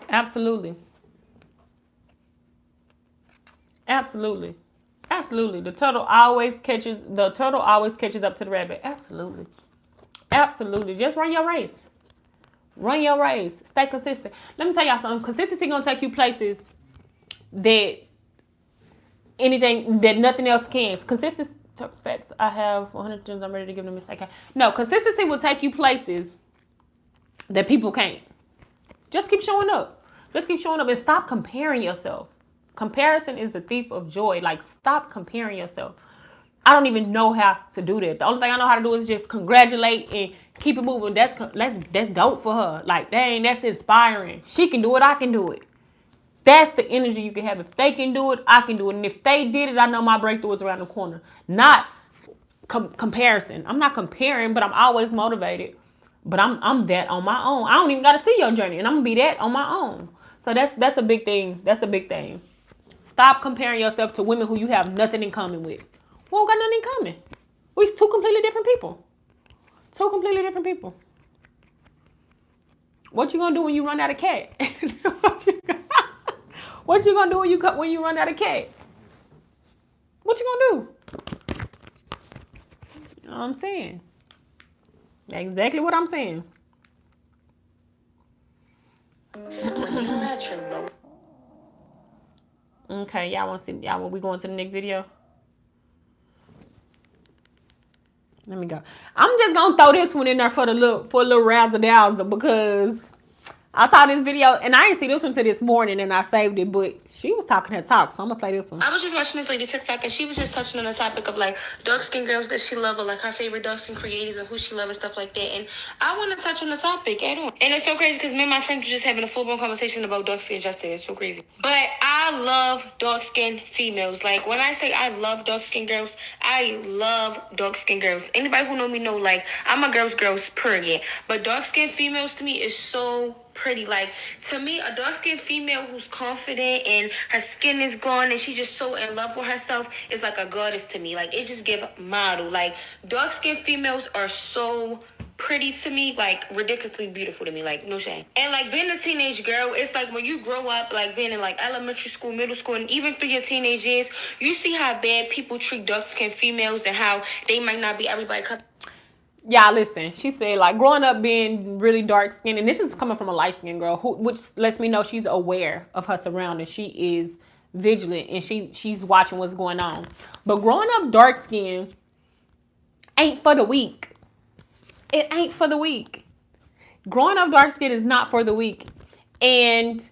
S4: Absolutely. Absolutely. Absolutely. The turtle always catches up to the rabbit. Absolutely. Absolutely. Just run your race. Run your race. Stay consistent. Let me tell y'all something. Consistency gonna take you places that nothing else can. Consistency. Facts. I have 100 gems. I'm ready to give them a mistake. No, consistency will take you places that people can't. Just keep showing up. Just keep showing up and stop comparing yourself. Comparison is the thief of joy. Like, stop comparing yourself. I don't even know how to do that. The only thing I know how to do is just congratulate and keep it moving. That's dope for her. Like, dang, that's inspiring. She can do it. I can do it. That's the energy you can have. If they can do it, I can do it. And if they did it, I know my breakthrough is around the corner. Not comparison. I'm not comparing, but I'm always motivated. But I'm that on my own. I don't even got to see your journey, and I'm gonna be that on my own. So that's a big thing. That's a big thing. Stop comparing yourself to women who you have nothing in common with. We don't got nothing in common. We two completely different people. Two completely different people. What you gonna do when you run out of cat? What you gonna do when you run out of cat? What you gonna do? You know what I'm saying? Exactly what I'm saying.
S10: When you're at your low.
S4: Okay, y'all want to see? Y'all want we going to the next video? Let me go. I'm just gonna throw this one in there for a little razzle dazzle because I saw this video and I didn't see this one till this morning and I saved it, but she was talking her talk, so I'm gonna play this one.
S10: I was just watching this lady TikTok and she was just touching on the topic of like dark skin girls that she loves, or like her favorite dark skin creators and who she loves and stuff like that. And I want to touch on the topic at all. And it's so crazy because me and my friends were just having a full blown conversation about dark skin justice. It's so crazy. But I love dark skin females. Like when I say I love dark skin girls, I love dark skin girls. Anybody who know me know like I'm a girl's period. But dark skin females to me is so pretty. Like to me, a dark-skinned female who's confident and her skin is glowing and she's just so in love with herself is like a goddess to me. Like it just give model. Like dark-skinned females are so pretty to me, like ridiculously beautiful to me, like no shame. And like being a teenage girl, it's like when you grow up, like being in like elementary school, middle school, and even through your teenage years, you see how bad people treat dark-skinned females and how they might not be everybody cup.
S4: Y'all listen, she said like growing up being really dark skinned, and this is coming from a light skinned girl which lets me know she's aware of her surroundings. She is vigilant and she's watching what's going on. But growing up dark skinned ain't for the weak. It ain't for the weak. Growing up dark skinned is not for the weak. And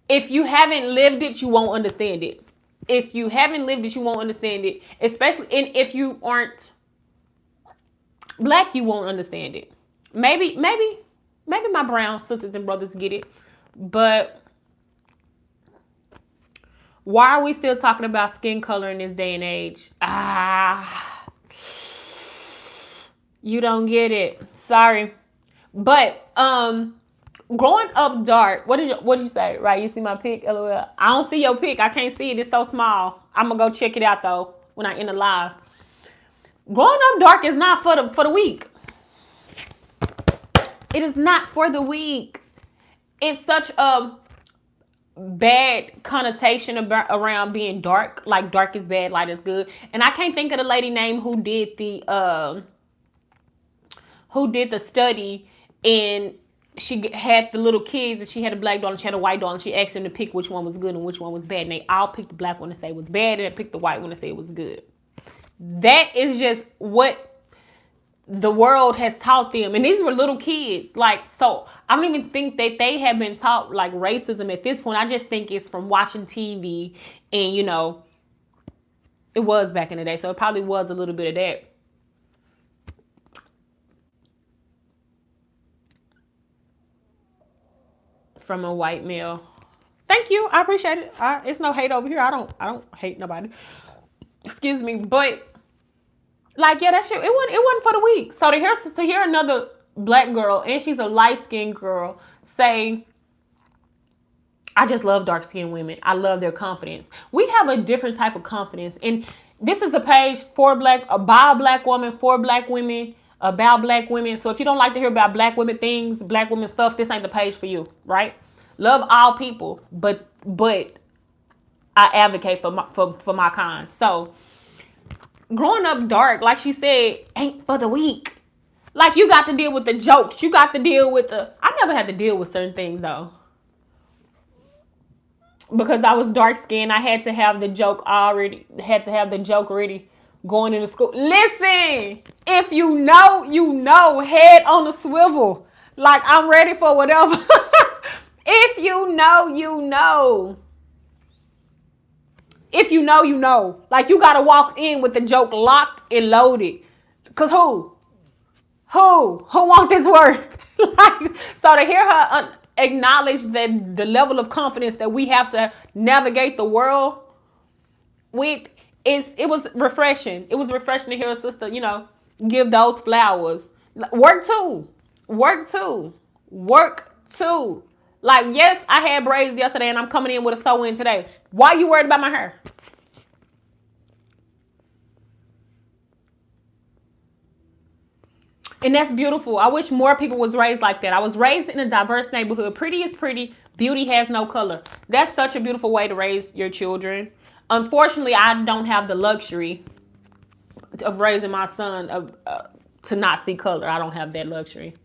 S4: if you haven't lived it, you won't understand it. If you haven't lived it, you won't understand it. Especially, and if you aren't Black, you won't understand it. Maybe my brown sisters and brothers get it. But Why are we still talking about skin color in this day and age? You don't get it. Sorry. But growing up dark, what did you say? Right, you see my pic? LOL. I don't see your pic. I can't see it. It's so small. I'm gonna go check it out though when I end the live. Growing up dark is not for the weak. It is not for the weak. It's such a bad connotation around being dark. Like dark is bad, light is good. And I can't think of the lady name who did the study, and she had the little kids, and she had a black doll and she had a white doll, and she asked them to pick which one was good and which one was bad, and they all picked the black one to say it was bad, and they picked the white one to say it was good. That is just what the world has taught them, and these were little kids. Like, so I don't even think that they have been taught like racism at this point. I just think it's from watching TV, and you know, it was back in the day, so it probably was a little bit of that. From a white male. Thank you. I appreciate it. It's no hate over here. I don't hate nobody. Excuse me. But like, yeah, that shit, it wasn't for the weak. So to hear another black girl, and she's a light-skinned girl, say, I just love dark-skinned women. I love their confidence. We have a different type of confidence. And this is a page by a black woman, for black women, about black women. So if you don't like to hear about black women things, black women stuff, this ain't the page for you, right? Love all people, but I advocate for my kind. So growing up dark, like she said, ain't for the weak. Like, you got to deal with the jokes. You got to deal with I never had to deal with certain things though. Because I was dark skinned, I had to have the joke ready going into school. Listen, if you know, head on the swivel. Like, I'm ready for whatever. If you know, you know. If you know, you know. Like, you gotta walk in with the joke locked and loaded. Cause who want this work? Like, so to hear her acknowledge that the level of confidence that we have to navigate the world with, it was refreshing. It was refreshing to hear a sister, you know, give those flowers. Work too. Like, yes, I had braids yesterday and I'm coming in with a sew-in today. Why are you worried about my hair? And that's beautiful. I wish more people was raised like that. I was raised in a diverse neighborhood. Pretty is pretty. Beauty has no color. That's such a beautiful way to raise your children. Unfortunately, I don't have the luxury of raising my son to not see color. I don't have that luxury.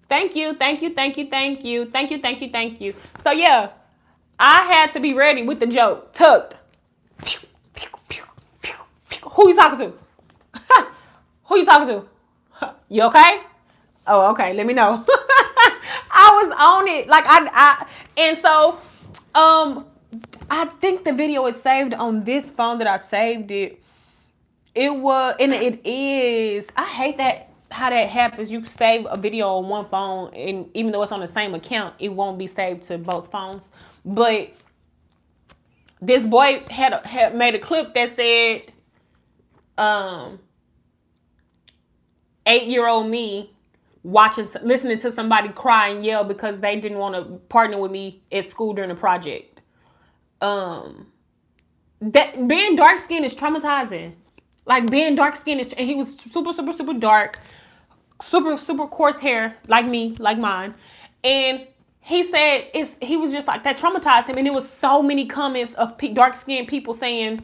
S4: Thank you. So yeah, I had to be ready with the joke. Tucked. Who you talking to? Who you talking to? You okay? Oh, okay. Let me know. I was on it. Like, and so, I think the video is saved on this phone that I saved it. It is. I hate that, how that happens. You save a video on one phone, and even though it's on the same account, it won't be saved to both phones. But this boy had made a clip that said, 8-year-old me listening to somebody cry and yell because they didn't want to partner with me at school during a project. That being dark skinned is traumatizing. Like, being dark skinned and he was super dark, super coarse hair like me, like mine, and he said he was just like that, traumatized him. And it was so many comments of dark skinned people saying,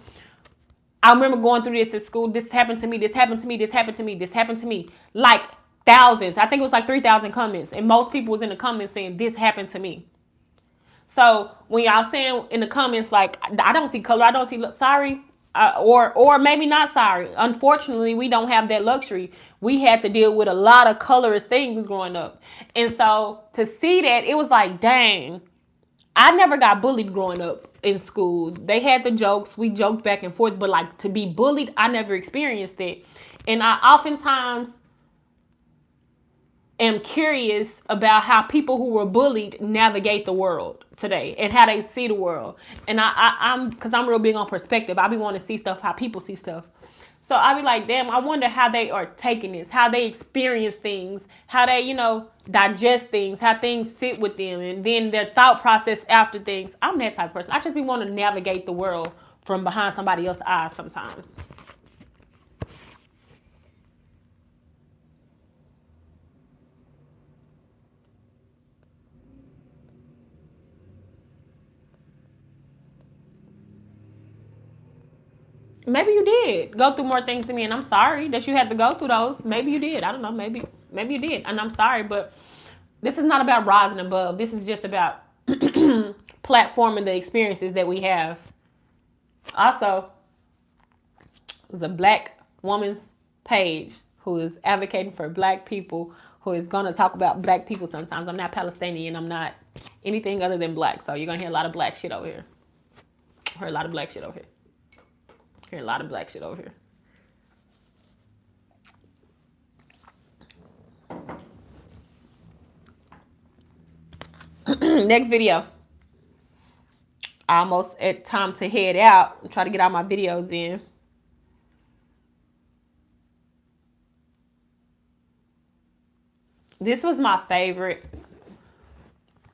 S4: I remember going through this at school. This happened to me. This happened to me. This happened to me. This happened to me. Like thousands. I think it was like 3,000 comments. And most people was in the comments saying, this happened to me. So when y'all saying in the comments, like, I don't see color. I don't see, sorry. Or maybe not sorry. Unfortunately, we don't have that luxury. We had to deal with a lot of colorless things growing up. And so to see that, it was like, dang. I never got bullied growing up in school. They had the jokes. We joked back and forth. But like, to be bullied, I never experienced it. And I oftentimes am curious about how people who were bullied navigate the world today and how they see the world. And I'm real big on perspective. I be wanting to see stuff how people see stuff. So I be like, damn, I wonder how they are taking this, how they experience things, how they, digest things, how things sit with them, and then their thought process after things. I'm that type of person. I just be wanting to navigate the world from behind somebody else's eyes sometimes. Maybe you did go through more things than me, and I'm sorry that you had to go through those. Maybe you did. I don't know. Maybe you did, and I'm sorry, but this is not about rising above. This is just about platforming the experiences that we have. Also, there's a black woman's page who is advocating for black people, who is going to talk about black people sometimes. I'm not Palestinian. I'm not anything other than black. So you're going to hear a lot of black shit over here. Hear a lot of black shit over here. Hear a lot of black shit over here. Next video. Almost at time to head out. Try to get all my videos in. This was my favorite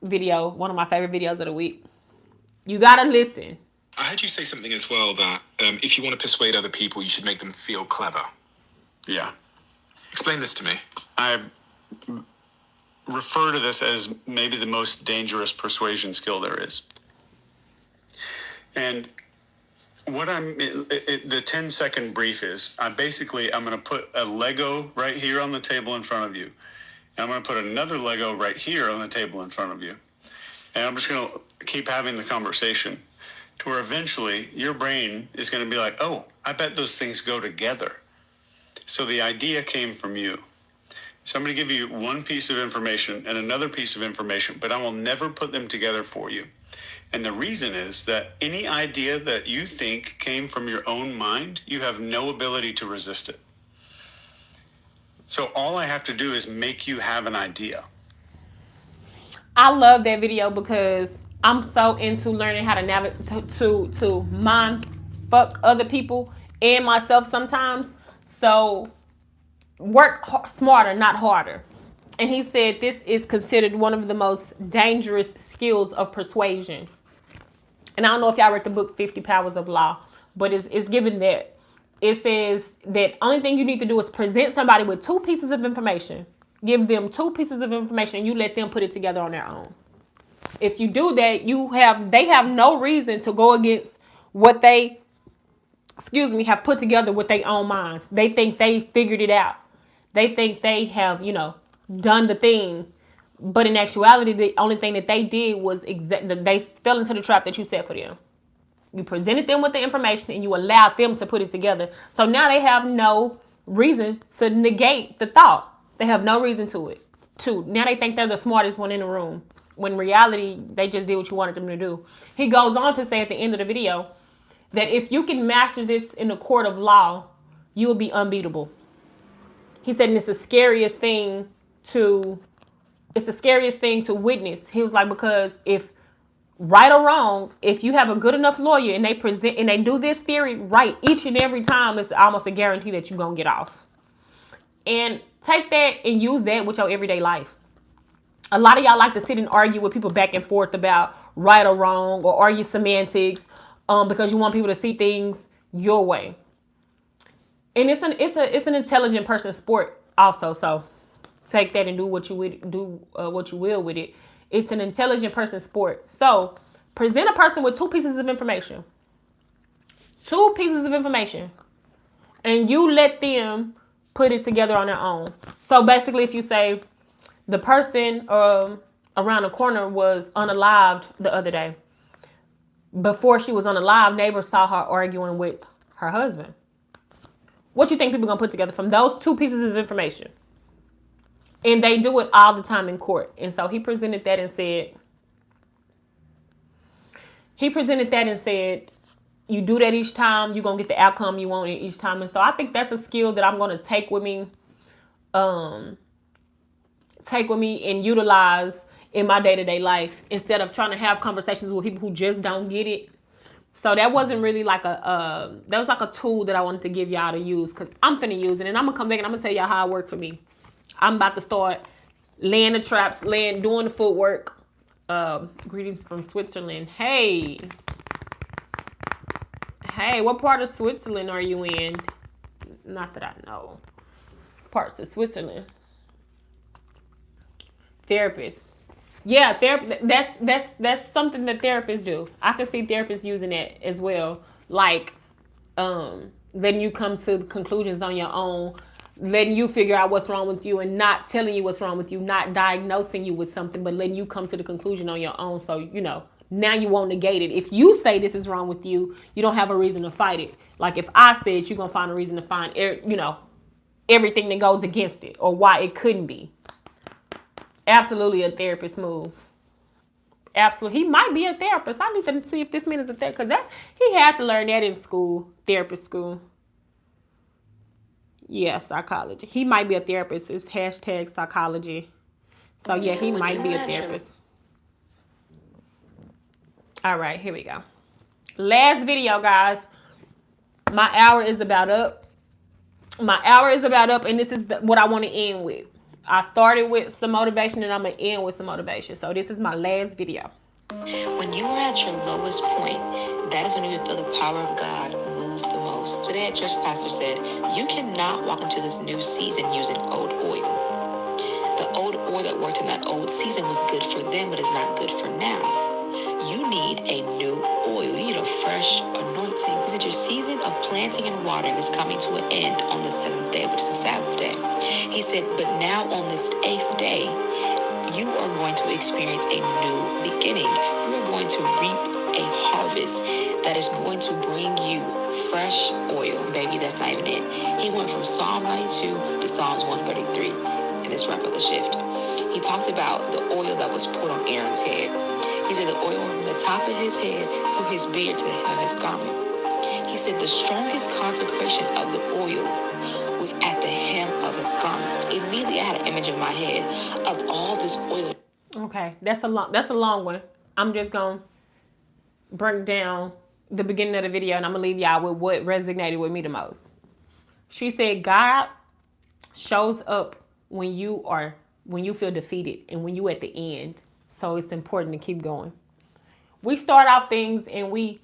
S4: video. One of my favorite videos of the week. You gotta listen.
S6: I heard you say something as well that if you want to persuade other people, you should make them feel clever.
S9: Yeah.
S6: Explain this to me.
S9: I refer to this as maybe the most dangerous persuasion skill there is. And what the 10-second brief is, I'm going to put a Lego right here on the table in front of you. And I'm going to put another Lego right here on the table in front of you. And I'm just going to keep having the conversation to where eventually your brain is going to be like, oh, I bet those things go together. So the idea came from you. So I'm going to give you one piece of information and another piece of information, but I will never put them together for you. And the reason is that any idea that you think came from your own mind, you have no ability to resist it. So all I have to do is make you have an idea.
S4: I love that video because I'm so into learning how to navigate to mind fuck other people and myself sometimes. So work smarter, not harder. And he said this is considered one of the most dangerous skills of persuasion. And I don't know if y'all read the book 50 Powers of Law, but it's given that. It says that only thing you need to do is present somebody with two pieces of information. Give them two pieces of information and you let them put it together on their own. If you do that, they have no reason to go against what they, have put together with their own minds. They think they figured it out. They think they have, done the thing. But in actuality, the only thing that they did was they fell into the trap that you set for them. You presented them with the information and you allowed them to put it together. So now they have no reason to negate the thought. They have no reason to. Now they think they're the smartest one in the room. When in reality, they just did what you wanted them to do. He goes on to say at the end of the video that if you can master this in the court of law, you will be unbeatable. He said, and it's the scariest thing to witness. He was like, because if right or wrong, if you have a good enough lawyer and they do this theory right each and every time, it's almost a guarantee that you're going to get off. And take that and use that with your everyday life. A lot of y'all like to sit and argue with people back and forth about right or wrong or argue semantics because you want people to see things your way. And it's an intelligent person's sport also. So take that and do what you will with it. It's an intelligent person's sport. So present a person with two pieces of information. And you let them put it together on their own. So basically, if you say the person around the corner was unalived the other day. Before she was unalived, neighbors saw her arguing with her husband. What you think people are going to put together from those two pieces of information? And they do it all the time in court. And so he presented that and said, you do that each time, you're going to get the outcome you want each time. And so I think that's a skill that I'm going to take with me take with me and utilize in my day-to-day life instead of trying to have conversations with people who just don't get it. So that wasn't really like that was like a tool that I wanted to give y'all to use, because I'm finna use it, and I'm gonna come back and I'm gonna tell y'all how it worked for me. I'm about to start laying the traps, doing the footwork. Greetings from Switzerland. Hey, what part of Switzerland are you in? Not that I know. Parts of Switzerland. Therapist. Yeah, that's something that therapists do. I can see therapists using that as well. Like, letting you come to conclusions on your own, letting you figure out what's wrong with you, and not telling you what's wrong with you, not diagnosing you with something, but letting you come to the conclusion on your own. So, now you won't negate it. If you say this is wrong with you, you don't have a reason to fight it. Like if I said, you're going to find a reason to find, everything that goes against it or why it couldn't be. Absolutely a therapist move. Absolutely. He might be a therapist. I need to see if this man is a therapist, because he had to learn that in school, therapist school. Yeah, psychology. He might be a therapist. It's hashtag psychology. So yeah, he might be a therapist. All right, here we go. Last video, guys. My hour is about up. And this is what I want to end with. I started with some motivation, and I'm going to end with some motivation. So this is my last video.
S10: When you are at your lowest point, that is when you feel the power of God move the most. Today at church, pastor said, you cannot walk into this new season using old oil. The old oil that worked in that old season was good for them, but it's not good for now. You need a new oil. You need a fresh anointing. Is it your season of planting and watering is coming to an end on the 7th day, which is the Sabbath day? He said, but now on this 8th day, you are going to experience a new beginning. You are going to reap a harvest that is going to bring you fresh oil. Baby, that's not even it. He went from Psalm 92 to Psalms 133 in this wrap of the shift. He talked about the oil that was poured on Aaron's head. He said the oil from the top of his head to his beard to the hem of his garment. He said the strongest consecration of the oil was at the hem of his garment. Immediately I had an image in my head of all this oil.
S4: Okay, that's a long one. I'm just gonna break down the beginning of the video, and I'm gonna leave y'all with what resonated with me the most. She said God shows up when you feel defeated and when you at the end. So it's important to keep going. We start off things, and when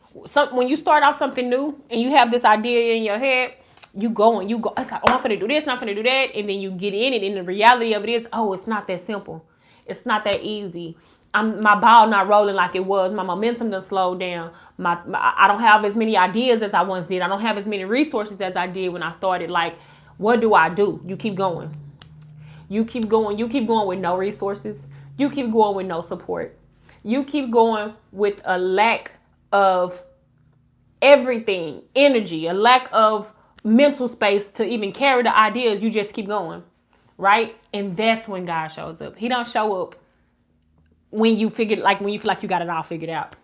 S4: you start off something new and you have this idea in your head, you go. It's like, oh, I'm gonna do this, I'm gonna do that, and then you get in it, and the reality of it is, oh, it's not that simple. It's not that easy. My ball not rolling like it was. My momentum done slowed down. I don't have as many ideas as I once did. I don't have as many resources as I did when I started. Like, what do? You keep going. You keep going. You keep going with no resources. You keep going with no support. You keep going with a lack of everything, energy, a lack of mental space to even carry the ideas. You just keep going, right? And that's when God shows up. He don't show up when you feel like you got it all figured out.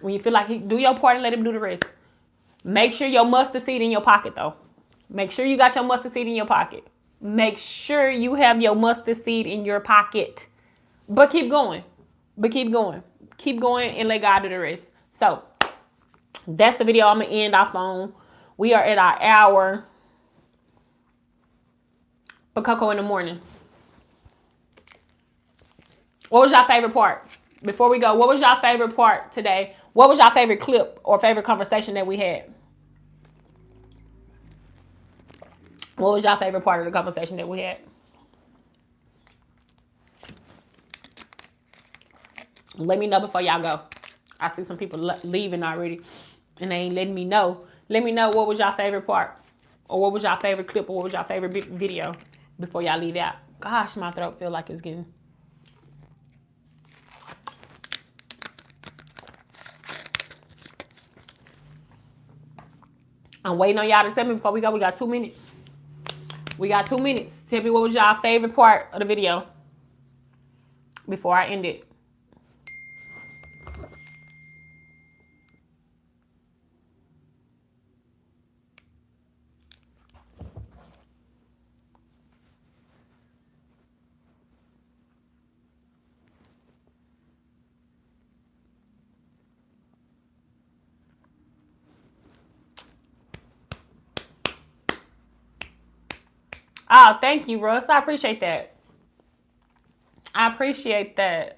S4: When you feel like do your part and let him do the rest. Make sure your mustard seed in your pocket, though. Make sure you got your mustard seed in your pocket. Make sure you have your mustard seed in your pocket. But keep going. Keep going and let God do the rest. So that's the video I'm going to end off on. We are at our hour for KOKO in the morning. What was your favorite part? Before we go, what was your favorite part today? What was your favorite clip or favorite conversation that we had? What was your favorite part of the conversation that we had? Let me know before y'all go. I see some people leaving already, and they ain't letting me know. Let me know what was your favorite part, or what was your favorite clip, or what was your favorite video before y'all leave out. Gosh, my throat feel like it's getting... I'm waiting on y'all to tell me before we go. We got 2 minutes. Tell me what was y'all favorite part of the video before I end it. Oh, thank you, Russ. I appreciate that. I appreciate that.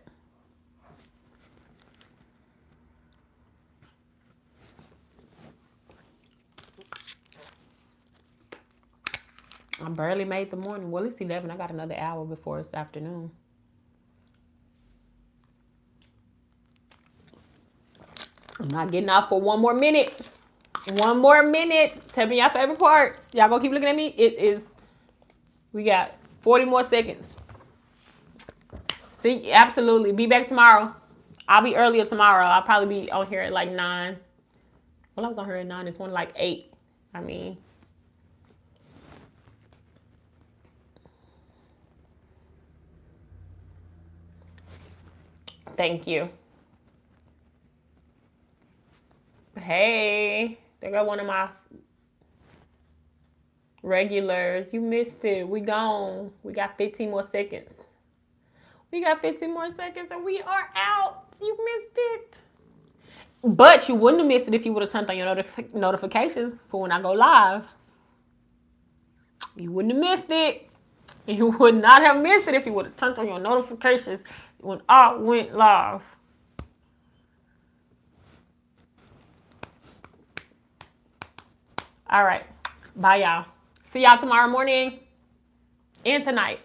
S4: I barely made the morning. Well, it's 11. I got another hour before it's afternoon. I'm not getting off for one more minute. One more minute. Tell me your favorite parts. Y'all gonna keep looking at me? It is. We got 40 more seconds. See, absolutely. Be back tomorrow. I'll be earlier tomorrow. I'll probably be on here at like 9. Well, I was on here at 9. It's one like 8. I mean. Thank you. Hey, there got one of my regulars. You missed it. We gone. We got 15 more seconds. We got 15 more seconds and we are out. You missed it. But you wouldn't have missed it if you would have turned on your notifications for when I go live. You wouldn't have missed it. You would not have missed it if you would have turned on your notifications when I went live. All right. Bye, y'all. See y'all tomorrow morning and tonight.